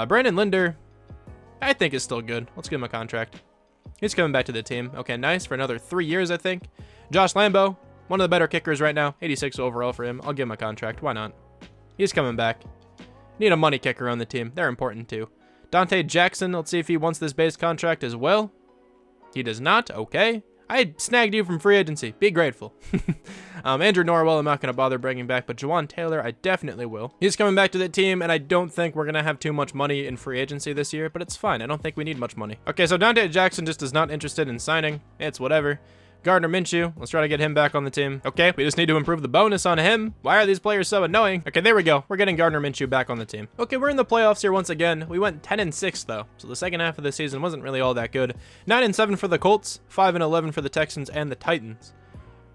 Speaker 1: Brandon Linder, I think is still good. Let's give him a contract. He's coming back to the team. Okay, nice. For another 3 years, I think. Josh Lambo, one of the better kickers right now. 86 overall for him. I'll give him a contract. Why not? He's coming back. Need a money kicker on the team. They're important too. Dante Jackson, let's see if he wants this base contract as well. He does not. Okay. I snagged you from free agency. Be grateful. Andrew Norwell, I'm not going to bother bringing back, but Jawan Taylor, I definitely will. He's coming back to the team, and I don't think we're going to have too much money in free agency this year, but it's fine. I don't think we need much money. Okay, so Dante Jackson just is not interested in signing. It's whatever. Gardner Minshew, let's try to get him back on the team. Okay, we just need to improve the bonus on him. Why are these players so annoying? Okay, there we go. We're getting Gardner Minshew back on the team. Okay, we're in the playoffs here once again. We went 10-6 though, so the second half of the season wasn't really all that good. 9-7 for the Colts, 5-11 for the Texans and the Titans.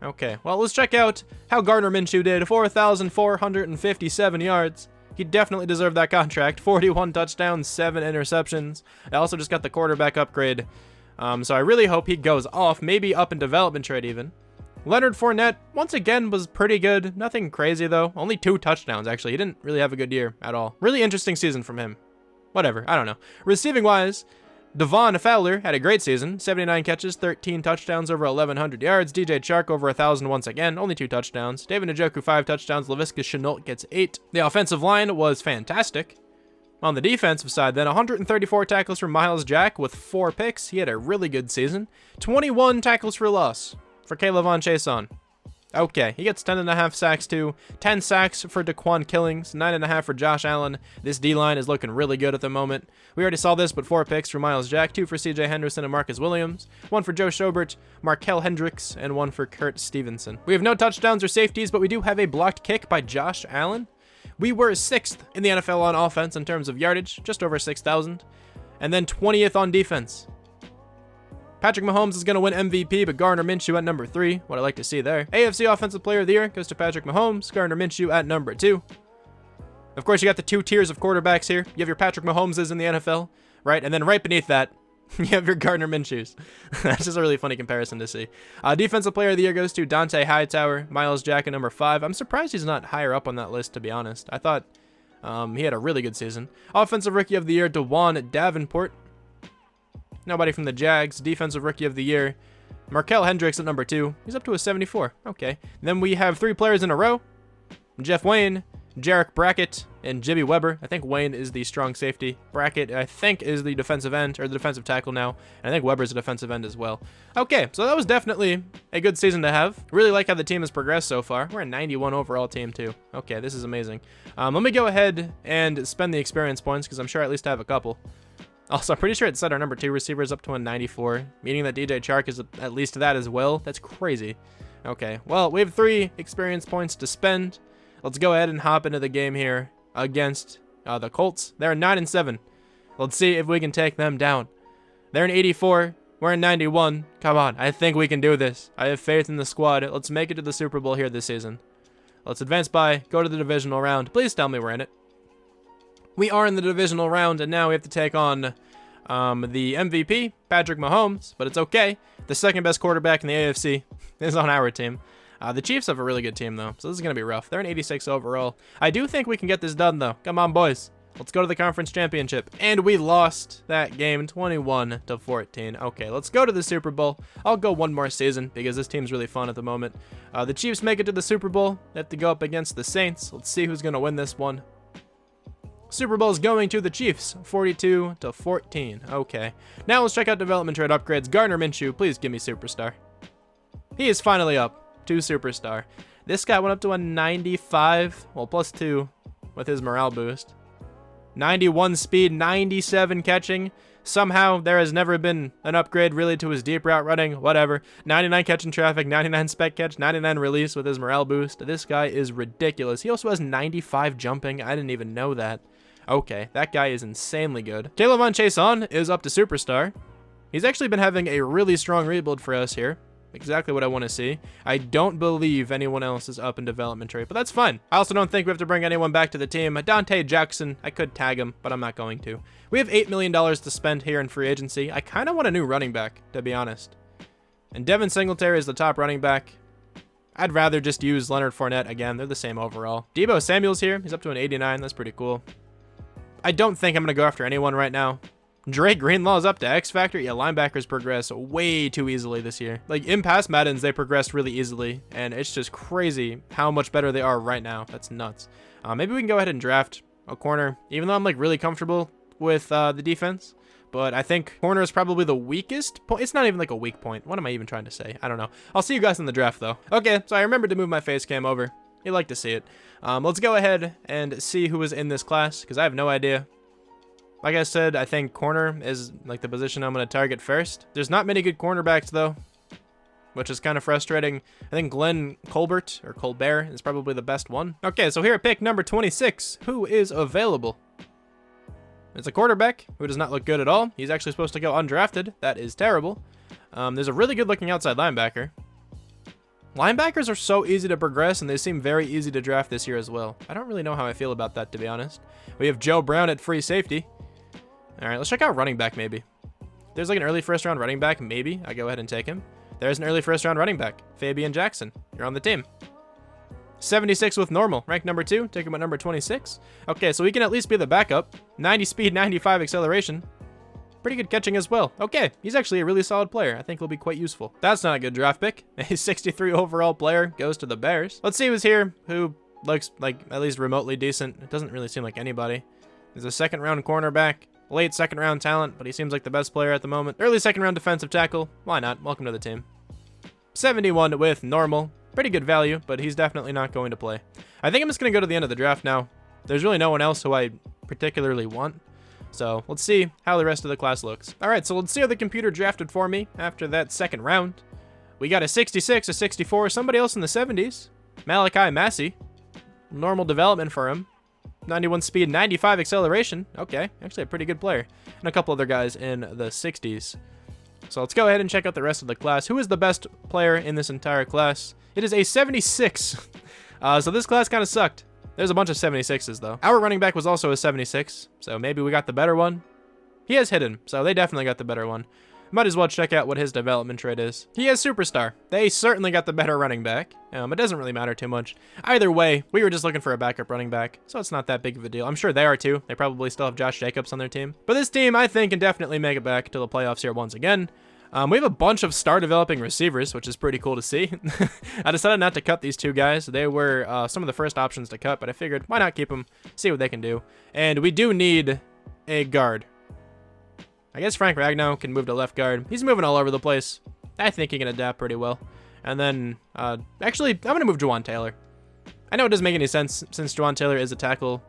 Speaker 1: Okay, well, let's check out how Gardner Minshew did. 4,457 yards. He definitely deserved that contract. 41 touchdowns, 7 interceptions. I also just got the quarterback upgrade. So I really hope he goes off, maybe up in development trade even. Leonard Fournette, once again, was pretty good. Nothing crazy, though. Only 2 touchdowns, actually. He didn't really have a good year at all. Really interesting season from him. Whatever, I don't know. Receiving-wise, Devon Fowler had a great season, 79 catches, 13 touchdowns, over 1,100 yards. DJ Chark over 1,000 once again, only 2 touchdowns. David Njoku 5 touchdowns. Laviska Shenault gets 8. The offensive line was fantastic. On the defensive side, then, 134 tackles for Myles Jack with 4 picks. He had a really good season. 21 tackles for loss for Caleb Von Chason. Okay, he gets 10.5 sacks too. 10 sacks for Daquan Killings, 9.5 for Josh Allen. This D-line is looking really good at the moment. We already saw this, but 4 picks for Myles Jack, 2 for CJ Henderson and Marcus Williams, 1 for Joe Schobert, Markel Hendricks, and 1 for Kurt Stevenson. We have no touchdowns or safeties, but we do have a blocked kick by Josh Allen. We were 6th in the NFL on offense in terms of yardage, just over 6,000, and then 20th on defense. Patrick Mahomes is going to win MVP, but Gardner Minshew at number 3. What I like to see there. AFC Offensive Player of the Year goes to Patrick Mahomes. Gardner Minshew at number 2. Of course, you got the 2 tiers of quarterbacks here. You have your Patrick Mahomeses in the NFL, right? And then right beneath that, you have your Gardner Minshews. That's just a really funny comparison to see. Defensive Player of the Year goes to Dante Hightower. Myles Jack at number 5. I'm surprised he's not higher up on that list, to be honest. I thought he had a really good season. Offensive Rookie of the Year, DeJuan Davenport. Nobody from the Jags. Defensive Rookie of the Year, Markel Hendricks at number 2. He's up to a 74. Okay. Then we have 3 players in a row. Jeff Wayne, Jarek Brackett, and Jimmy Weber. I think Wayne is the strong safety. Brackett, I think, is the defensive end, or the defensive tackle now. And I think Weber's a defensive end as well. Okay, so that was definitely a good season to have. Really like how the team has progressed so far. We're a 91 overall team, too. Okay, this is amazing. Let me go ahead and spend the experience points, because I'm sure I at least have a couple. Also, I'm pretty sure it set our number 2 receivers up to a 94, meaning that DJ Chark is at least that as well. That's crazy. Okay, well, we have 3 experience points to spend. Let's go ahead and hop into the game here against the Colts. They're 9-7. Let's see if we can take them down. They're in 84. We're in 91. Come on, I think we can do this. I have faith in the squad. Let's make it to the Super Bowl here this season. Let's advance by, go to the divisional round. Please tell me we're in it. We are in the divisional round, and now we have to take on the MVP, Patrick Mahomes, but it's okay. The second best quarterback in the AFC is on our team. The Chiefs have a really good team, though, so this is going to be rough. They're an 86 overall. I do think we can get this done, though. Come on, boys. Let's go to the conference championship. And we lost that game 21-14. Okay, let's go to the Super Bowl. I'll go one more season because this team's really fun at the moment. The Chiefs make it to the Super Bowl. They have to go up against the Saints. Let's see who's going to win this one. Super Bowl is going to the Chiefs, 42-14. Okay. Now let's check out development trade upgrades. Gardner Minshew, please give me superstar. He is finally up to superstar. This guy went up to a 95, well, +2 with his morale boost. 91 speed, 97 catching. Somehow there has never been an upgrade really to his deep route running, whatever. 99 catch in traffic, 99 spec catch, 99 release with his morale boost. This guy is ridiculous. He also has 95 jumping. I didn't even know that. Okay, that guy is insanely good. Caleb Von Chason is up to superstar. He's actually been having a really strong rebuild for us here. Exactly what I want to see. I don't believe anyone else is up in development trade, but that's fine. I also don't think we have to bring anyone back to the team. Dante Jackson, I could tag him, but I'm not going to. We have $8 million to spend here in free agency. I kind of want a new running back, to be honest. And Devin Singletary is the top running back. I'd rather just use Leonard Fournette again. They're the same overall. Deebo Samuel's here. He's up to an 89. That's pretty cool. I don't think I'm going to go after anyone right now. Drake Greenlaw's up to X Factor. Yeah, linebackers progress way too easily this year. Like, in past Maddens, they progressed really easily, and it's just crazy how much better they are right now. That's nuts. Maybe we can go ahead and draft a corner, even though I'm, like, really comfortable with the defense. But I think corner is probably the weakest point. It's not even, like, a weak point. What am I even trying to say? I don't know. I'll see you guys in the draft, though. Okay, so I remembered to move my face cam over. You like to see it. Let's go ahead and see who is in this class, because I have no idea. Like I said, I think corner is like the position I'm going to target first. There's not many good cornerbacks, though, which is kind of frustrating. I think Glenn Colbert is probably the best one. Okay, so here at pick number 26, who is available? It's a quarterback who does not look good at all. He's actually supposed to go undrafted. That is terrible. There's a really good looking outside linebacker. Linebackers are so easy to progress, and they seem very easy to draft this year as well. I don't really know how I feel about that, to be honest. We have Joe Brown at free safety. All right, let's check out running back maybe. If there's like an early first round running back, maybe I go ahead and take him. There's an early first round running back, Fabian Jackson. You're on the team. 76 with normal, ranked number 2. Take him at number 26. Okay, so we can at least be the backup. 90 speed, 95 acceleration. Pretty good catching as well. Okay, he's actually a really solid player. I think he'll be quite useful. That's not a good draft pick. A 63 overall player goes to the Bears. Let's see who's here who looks like at least remotely decent. It doesn't really seem like anybody. He's a second-round cornerback, late second-round talent, but he seems like the best player at the moment. Early second-round defensive tackle. Why not? Welcome to the team. 71 with normal. Pretty good value, but he's definitely not going to play. I think I'm just going to go to the end of the draft now. There's really no one else who I particularly want. So let's see how the rest of the class looks. All right, so let's see how the computer drafted for me after that second round. We got a 66, a 64, somebody else in the 70s. Malachi Massey. Normal development for him. 91 speed, 95 acceleration. Okay, actually a pretty good player. And a couple other guys in the 60s. So let's go ahead and check out the rest of the class. Who is the best player in this entire class? It is a 76. So this class kind of sucked. There's a bunch of 76s, though. Our running back was also a 76, so maybe we got the better one. He has hidden, so they definitely got the better one. Might as well check out what his development trait is. He has superstar. They certainly got the better running back. It doesn't really matter too much. Either way, we were just looking for a backup running back, so it's not that big of a deal. I'm sure they are too. They probably still have Josh Jacobs on their team. But this team, I think, can definitely make it back to the playoffs here once again. We have a bunch of star developing receivers, which is pretty cool to see. I decided not to cut these two guys. They were some of the first options to cut, but I figured why not keep them, see what they can do. And we do need a guard. I guess Frank Ragnow can move to left guard. He's moving all over the place. I think he can adapt pretty well. And then, actually, I'm going to move Juwan Taylor. I know it doesn't make any sense since Juwan Taylor is a tackle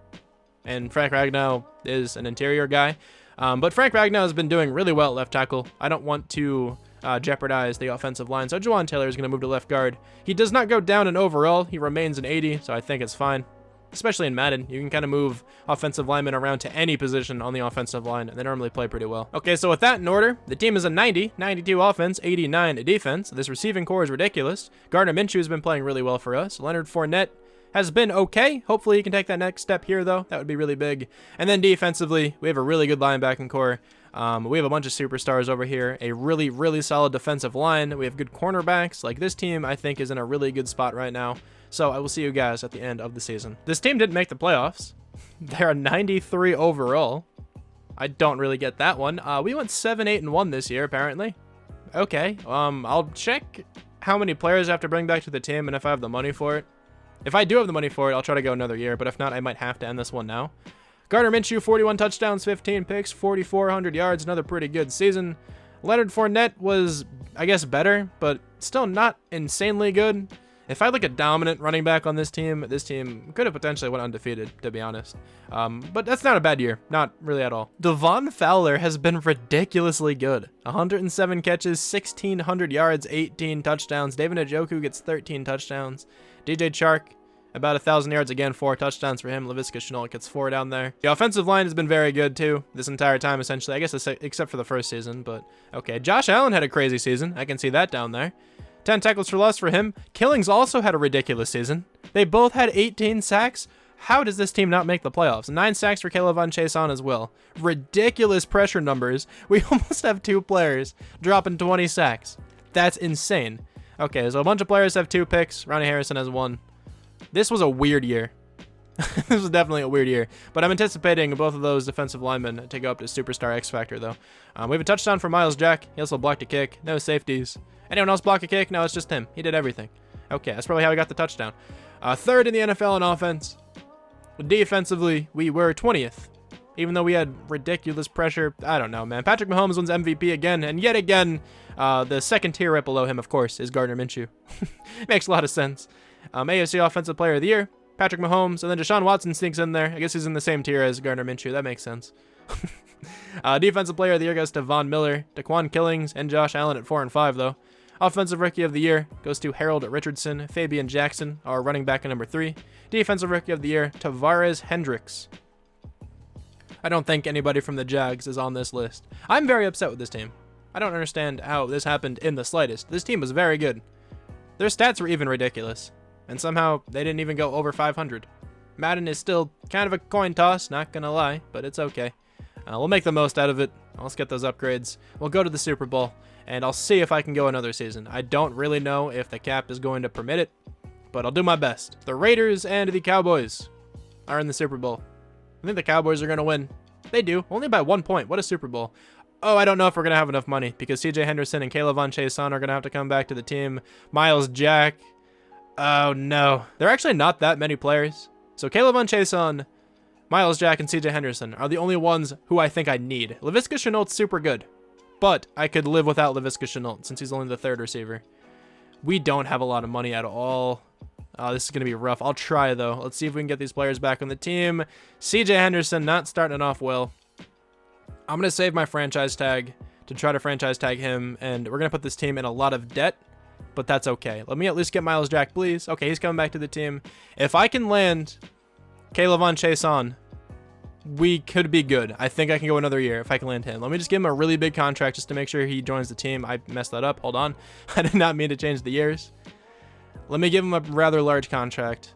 Speaker 1: and Frank Ragnow is an interior guy. But Frank Ragnow has been doing really well at left tackle. I don't want to jeopardize the offensive line, so Juwan Taylor is going to move to left guard. He does not go down in overall. He remains an 80, so I think it's fine. Especially in Madden, you can kind of move offensive linemen around to any position on the offensive line, and they normally play pretty well. Okay, so with that in order, the team is a 90, 92 offense, 89 defense. This receiving core is ridiculous. Gardner Minshew has been playing really well for us. Leonard Fournette has been okay. Hopefully he can take that next step here, though. That would be really big. And then defensively, we have a really good linebacking core. We have a bunch of superstars over here, a really, really solid defensive line. We have good cornerbacks. Like, this team, I think, is in a really good spot right now. So I will see you guys at the end of the season. This team didn't make the playoffs. They're a 93 overall. I don't really get that one. We went 7-8-1 this year, apparently. Okay, I'll check how many players I have to bring back to the team and if I have the money for it. If I do have the money for it, I'll try to go another year, but if not, I might have to end this one now. Gardner Minshew, 41 touchdowns, 15 picks, 4,400 yards, another pretty good season. Leonard Fournette was, I guess, better, but still not insanely good. If I look at dominant running back on this team could have potentially went undefeated, to be honest. But that's not a bad year. Not really at all. Devon Fowler has been ridiculously good. 107 catches, 1,600 yards, 18 touchdowns. David Njoku gets 13 touchdowns. DJ Chark, about 1,000 yards again, 4 touchdowns for him. Laviska Shenault gets 4 down there. The offensive line has been very good, too, this entire time, essentially. I guess except for the first season, but okay. Josh Allen had a crazy season. I can see that down there. 10 tackles for loss for him. Killings also had a ridiculous season. They both had 18 sacks. How does this team not make the playoffs? 9 sacks for Caleb Von Chason as well. Ridiculous pressure numbers. We almost have 2 players dropping 20 sacks. That's insane. Okay, so a bunch of players have 2 picks. Ronnie Harrison has 1. This was a weird year. This was definitely a weird year. But I'm anticipating both of those defensive linemen to go up to Superstar X Factor, though. We have a touchdown for Miles Jack. He also blocked a kick. No safeties. Anyone else block a kick? No, it's just him. He did everything. Okay, that's probably how he got the touchdown. 3rd in the NFL in offense. Defensively, we were 20th. Even though we had ridiculous pressure. I don't know, man. Patrick Mahomes wins MVP again. And yet again, the second tier right below him, of course, is Gardner Minshew. Makes a lot of sense. AFC Offensive Player of the Year. Patrick Mahomes. And then Deshaun Watson sneaks in there. I guess he's in the same tier as Gardner Minshew. That makes sense. Defensive Player of the Year goes to Von Miller, Daquan Killings, and Josh Allen at 4 and 5, though. Offensive Rookie of the Year goes to Harold Richardson, Fabian Jackson, our running back at number 3. Defensive Rookie of the Year, Tavares Hendricks. I don't think anybody from the Jags is on this list. I'm very upset with this team. I don't understand how this happened in the slightest. This team was very good. Their stats were even ridiculous. And somehow, they didn't even go over 500. Madden is still kind of a coin toss, not gonna lie, but it's okay. We'll make the most out of it. Let's get those upgrades. We'll go to the Super Bowl, and I'll see if I can go another season. I don't really know if the cap is going to permit it, but I'll do my best. The Raiders and the Cowboys are in the Super Bowl. I think the Cowboys are going to win. They do, only by 1 point. What a Super Bowl. Oh, I don't know if we're going to have enough money because CJ Henderson and Devon Fowler are going to have to come back to the team. Miles Jack. Oh, no. There are actually not that many players. So Devon Fowler, Miles Jack, and CJ Henderson are the only ones who I think I need. Laviska Shenault's super good, but I could live without Laviska Shenault since he's only the third receiver. We don't have a lot of money at all. This is going to be rough. I'll try, though. Let's see if we can get these players back on the team. CJ Henderson not starting off well. I'm going to save my franchise tag to try to franchise tag him, and we're going to put this team in a lot of debt, but that's okay. Let me at least get Miles Jack, please. Okay, he's coming back to the team. If I can land Devon Fowler, we could be good. I think I can go another year if I can land him. Let me just give him a really big contract just to make sure he joins the team. I messed that up. Hold on. I did not mean to change the years. Let me give him a rather large contract.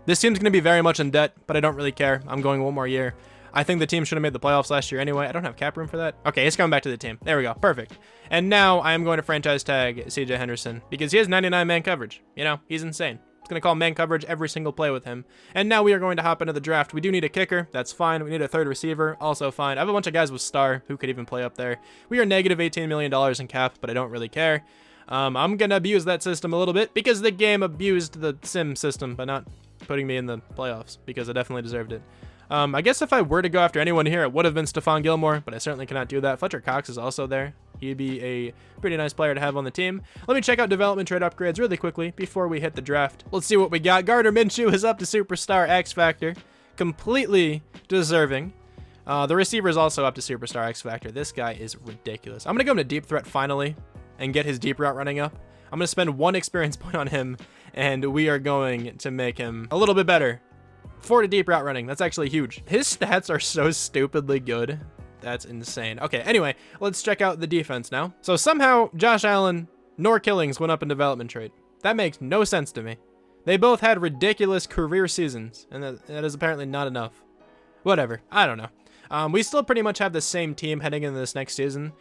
Speaker 1: This team's going to be very much in debt, but I don't really care. I'm going one more year. I think the team should have made the playoffs last year anyway. I don't have cap room for that. Okay, he's coming back to the team. There we go. Perfect. And now I am going to franchise tag CJ Henderson because he has 99 man coverage. You know, he's insane. It's going to call man coverage every single play with him. And now we are going to hop into the draft. We do need a kicker. That's fine. We need a third receiver. Also fine. I have a bunch of guys with star who could even play up there. We are negative $18 million in cap, but I don't really care. I'm going to abuse that system a little bit because the game abused the sim system by not putting me in the playoffs because I definitely deserved it. I guess if I were to go after anyone here, it would have been Stephon Gilmore, but I certainly cannot do that. Fletcher Cox is also there. He'd be a pretty nice player to have on the team. Let me check out development trade upgrades really quickly before we hit the draft. Let's see what we got. Gardner Minshew is up to Superstar X Factor. Completely deserving. The receiver is also up to Superstar X Factor. This guy is ridiculous. I'm going to go into Deep Threat finally and get his deep route running up. I'm going to spend 1 experience point on him, and we are going to make him a little bit better. 4 to deep route running. That's actually huge. His stats are so stupidly good. That's insane. Okay, anyway, let's check out the defense now. So somehow Josh Allen nor Killings went up in development trade. That makes no sense to me. They both had ridiculous career seasons, and that is apparently not enough. Whatever. I don't know. We still pretty much have the same team heading into this next season.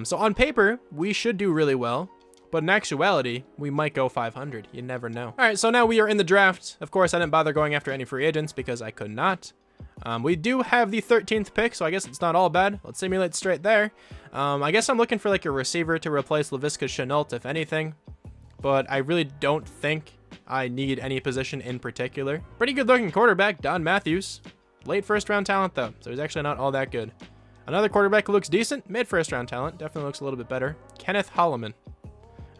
Speaker 1: So on paper, we should do really well. But in actuality, we might go 500. You never know. All right, so now we are in the draft. Of course, I didn't bother going after any free agents because I could not. We do have the 13th pick, so I guess it's not all bad. Let's simulate straight there. I guess I'm looking for like a receiver to replace Laviska Shenault, if anything. But I really don't think I need any position in particular. Pretty good looking quarterback, Don Matthews. Late first round talent though, so he's actually not all that good. Another quarterback who looks decent, mid first round talent. Definitely looks a little bit better. Kenneth Holloman.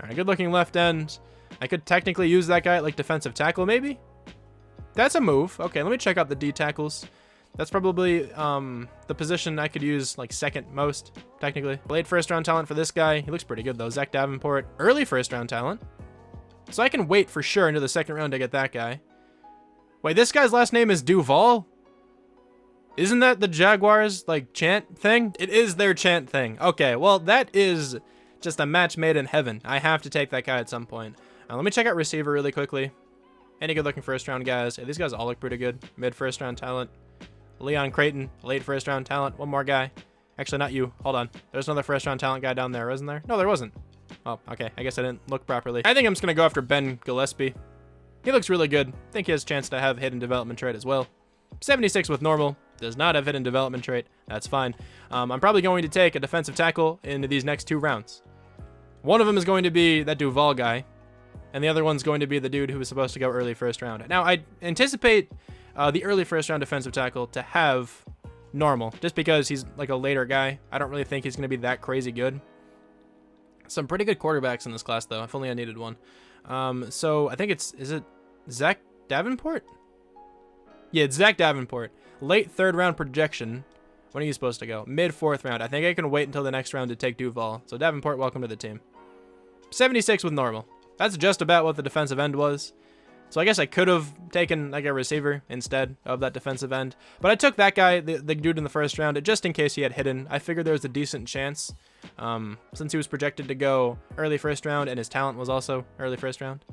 Speaker 1: All right, good looking left end. I could technically use that guy at like defensive tackle maybe. That's a move. Okay, let me check out the D tackles. That's probably the position I could use like second most, technically. Late first round talent for this guy. He looks pretty good though. Zach Davenport, early first round talent. So I can wait for sure into the second round to get that guy. Wait, this guy's last name is Duval? Isn't that the Jaguars like chant thing? It is their chant thing. Okay, well that is just a match made in heaven. I have to take that guy at some point. Let me check out receiver really quickly. Any good looking first round guys? Hey, these guys all look pretty good. Mid first round talent. Leon Creighton, late first round talent. One more guy. Actually, not you. Hold on. There's another first round talent guy down there, isn't there? No, there wasn't. Oh, okay. I guess I didn't look properly. I think I'm just going to go after Ben Gillespie. He looks really good. I think he has a chance to have hidden development trait as well. 76 with normal. Does not have hidden development trait. That's fine. I'm probably going to take a defensive tackle into these next 2 rounds. One of them is going to be that Duval guy, and the other one's going to be the dude who was supposed to go early first round. Now, I anticipate the early first round defensive tackle to have normal, just because he's like a later guy. I don't really think he's going to be that crazy good. Some pretty good quarterbacks in this class, though, if only I needed one. So I think is it Zach Davenport? Yeah, it's Zach Davenport. Late third round projection. When are you supposed to go? Mid fourth round. I think I can wait until the next round to take Duval. So Davenport, welcome to the team. 76 with normal. That's just about what the defensive end was. So I guess I could have taken like a receiver instead of that defensive end. But I took that guy, the dude in the first round, just in case he had hidden. I figured there was a decent chance since he was projected to go early first round and his talent was also early first round.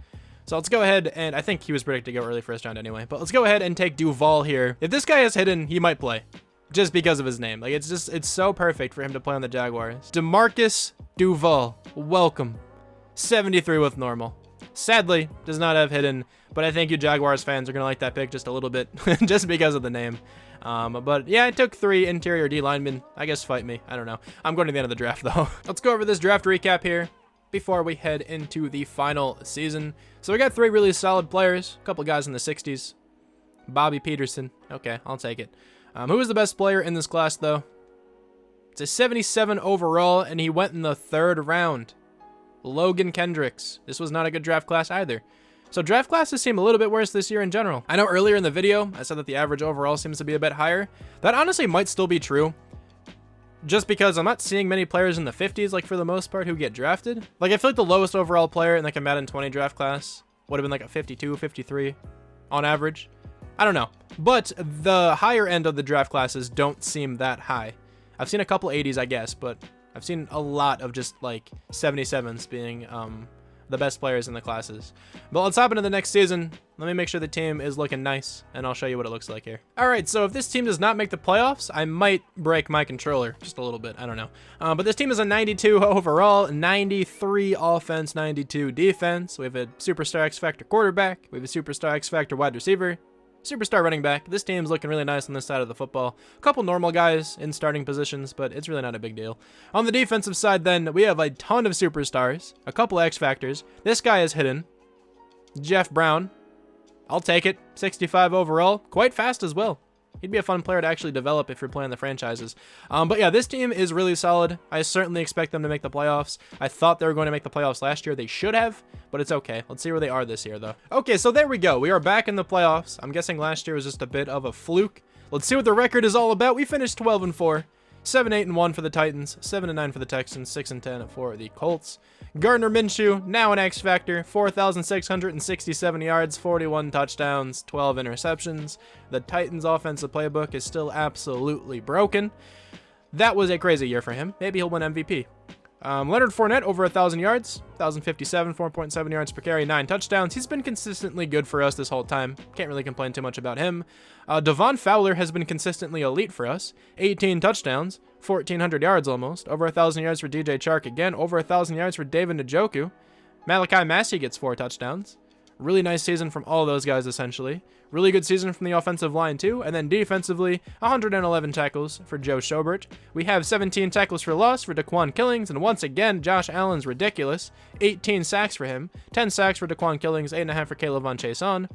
Speaker 1: So let's go ahead, and I think he was predicted to go early first round anyway. But let's go ahead and take Duval here. If this guy is hidden, he might play. Just because of his name. Like, it's so perfect for him to play on the Jaguars. DeMarcus Duval. Welcome. 73 with normal. Sadly, does not have hidden, but I think you Jaguars fans are going to like that pick just a little bit, just because of the name. But yeah, I took 3 interior D linemen. I guess fight me. I don't know. I'm going to the end of the draft, though. Let's go over this draft recap here before we head into the final season. So we got 3 really solid players. A couple guys in the 60s. Bobby Peterson. Okay, I'll take it. Who was the best player in this class, though? It's a 77 overall, and he went in the 3rd round. Logan Kendricks. This was not a good draft class either. So draft classes seem a little bit worse this year in general. I know earlier in the video, I said that the average overall seems to be a bit higher. That honestly might still be true. Just because I'm not seeing many players in the 50s, like for the most part, who get drafted. Like I feel like the lowest overall player in like a Madden 20 draft class would have been like a 52, 53 on average. I don't know. But the higher end of the draft classes don't seem that high. I've seen a couple 80s, I guess, but I've seen a lot of just like 77s being the best players in the classes. But let's hop into the next season. Let me make sure the team is looking nice, and I'll show you what it looks like here. All right, so if this team does not make the playoffs, I might break my controller just a little bit. I don't know. But this team is a 92 overall, 93 offense, 92 defense. We have a superstar X Factor quarterback. We have a superstar X Factor wide receiver. Superstar running back. This team's looking really nice on this side of the football. A couple normal guys in starting positions, but it's really not a big deal. On the defensive side, then, we have a ton of superstars, a couple X Factors. This guy is hidden. Jeff Brown. I'll take it. 65 overall. Quite fast as well. He'd be a fun player to actually develop if you're playing the franchises. But yeah, this team is really solid. I certainly expect them to make the playoffs. I thought they were going to make the playoffs last year. They should have, but it's okay. Let's see where they are this year, though. Okay, so there we go. We are back in the playoffs. I'm guessing last year was just a bit of a fluke. Let's see what the record is all about. We finished 12-4. 7-8-1 for the Titans, 7-9 for the Texans, 6-10 for the Colts. Gardner Minshew, now an X Factor, 4,667 yards, 41 touchdowns, 12 interceptions. The Titans' offensive playbook is still absolutely broken. That was a crazy year for him. Maybe he'll win MVP. Leonard Fournette, over 1,000 yards, 1,057, 4.7 yards per carry, 9 touchdowns. He's been consistently good for us this whole time. Can't really complain too much about him. Devon Fowler has been consistently elite for us. 18 touchdowns, 1,400 yards almost. Over 1,000 yards for DJ Chark again. Over 1,000 yards for David Njoku. Malachi Massey gets 4 touchdowns. Really nice season from all those guys, essentially. Really good season from the offensive line, too. And then defensively, 111 tackles for Joe Schobert. We have 17 tackles for loss for Daquan Killings. And once again, Josh Allen's ridiculous. 18 sacks for him. 10 sacks for Daquan Killings. 8.5 for Caleb Chason.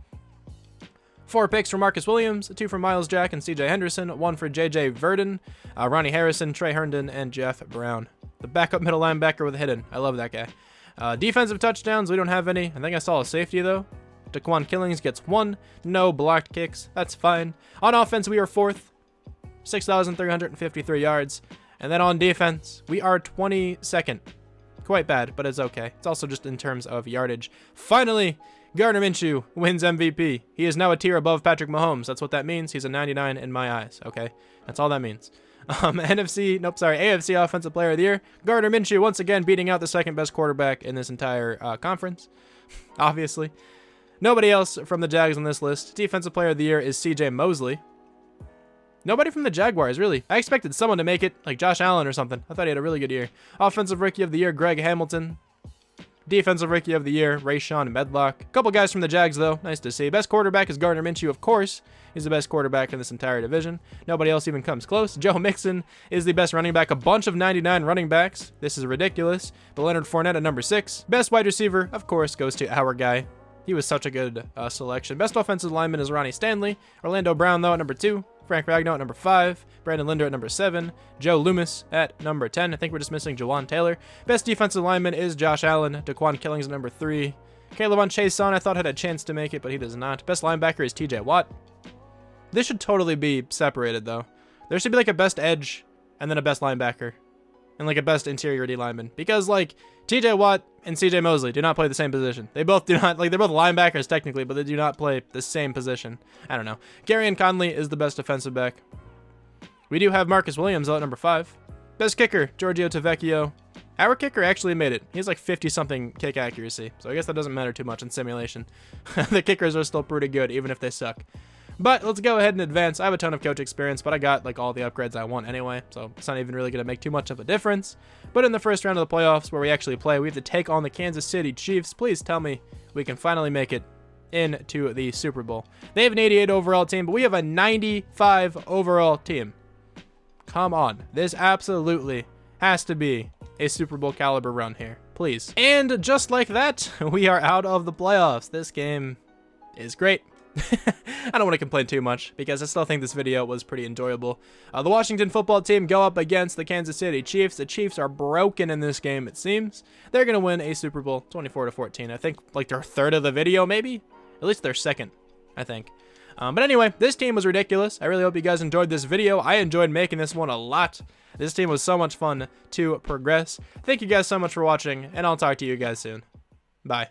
Speaker 1: 4 picks for Marcus Williams. 2 for Miles Jack and CJ Henderson. 1 for JJ Vernon. Ronnie Harrison, Trey Herndon, and Jeff Brown. The backup middle linebacker with a hidden. I love that guy. Defensive touchdowns, we don't have any. I think I saw a safety, though. Daquan Killings gets 1. No blocked kicks. That's fine. On offense, we are 4th. 6,353 yards. And then on defense, we are 22nd. Quite bad, but it's okay. It's also just in terms of yardage. Finally, Gardner Minshew wins MVP. He is now a tier above Patrick Mahomes. That's what that means. He's a 99 in my eyes, okay? That's all that means. AFC Offensive Player of the Year. Gardner Minshew once again beating out the second best quarterback in this entire conference, obviously. Nobody else from the Jags on this list. Defensive Player of the Year is CJ Mosley. Nobody from the Jaguars, really. I expected someone to make it, like Josh Allen or something. I thought he had a really good year. Offensive Rookie of the Year, Greg Hamilton. Defensive Rookie of the Year, Rayshawn Medlock. A couple guys from the Jags, though. Nice to see. Best quarterback is Gardner Minshew, of course. He's the best quarterback in this entire division. Nobody else even comes close. Joe Mixon is the best running back. A bunch of 99 running backs. This is ridiculous. But Leonard Fournette at number 6. Best wide receiver, of course, goes to our guy. He was such a good selection. Best offensive lineman is Ronnie Stanley. Orlando Brown, though, at number 2. Frank Ragnow at number 5. Brandon Linder at number 7. Joe Loomis at number 10. I think we're just missing Jawan Taylor. Best defensive lineman is Josh Allen. Daquan Killings at number 3. Caleb Chason, I thought had a chance to make it, but he does not. Best linebacker is TJ Watt. This should totally be separated, though. There should be like a best edge and then a best linebacker and like a best interior D lineman, because like TJ Watt and CJ Mosley do not play the same position. They both do not, like, they're both linebackers technically, but they do not play the same position. I don't know. Garyon Conley is the best defensive back. We do have Marcus Williams at number 5. Best kicker, Giorgio Tavecchio. Our kicker actually made it. He has like 50-something kick accuracy, so I guess that doesn't matter too much in simulation. The kickers are still pretty good, even if they suck. But let's go ahead and advance. I have a ton of coach experience, but I got like all the upgrades I want anyway, so it's not even really going to make too much of a difference. But in the first round of the playoffs, where we actually play, we have to take on the Kansas City Chiefs. Please tell me we can finally make it into the Super Bowl. They have an 88 overall team, but we have a 95 overall team. Come on. This absolutely has to be a Super Bowl caliber run here. Please. And just like that, we are out of the playoffs. This game is great. I don't want to complain too much because I still think this video was pretty enjoyable. The Washington football team go up against the Kansas City Chiefs. The Chiefs are broken in this game, it seems. They're going to win a Super Bowl 24-14. I think like their third of the video, maybe? At least their second, I think. But anyway, this team was ridiculous. I really hope you guys enjoyed this video. I enjoyed making this one a lot. This team was so much fun to progress. Thank you guys so much for watching, and I'll talk to you guys soon. Bye.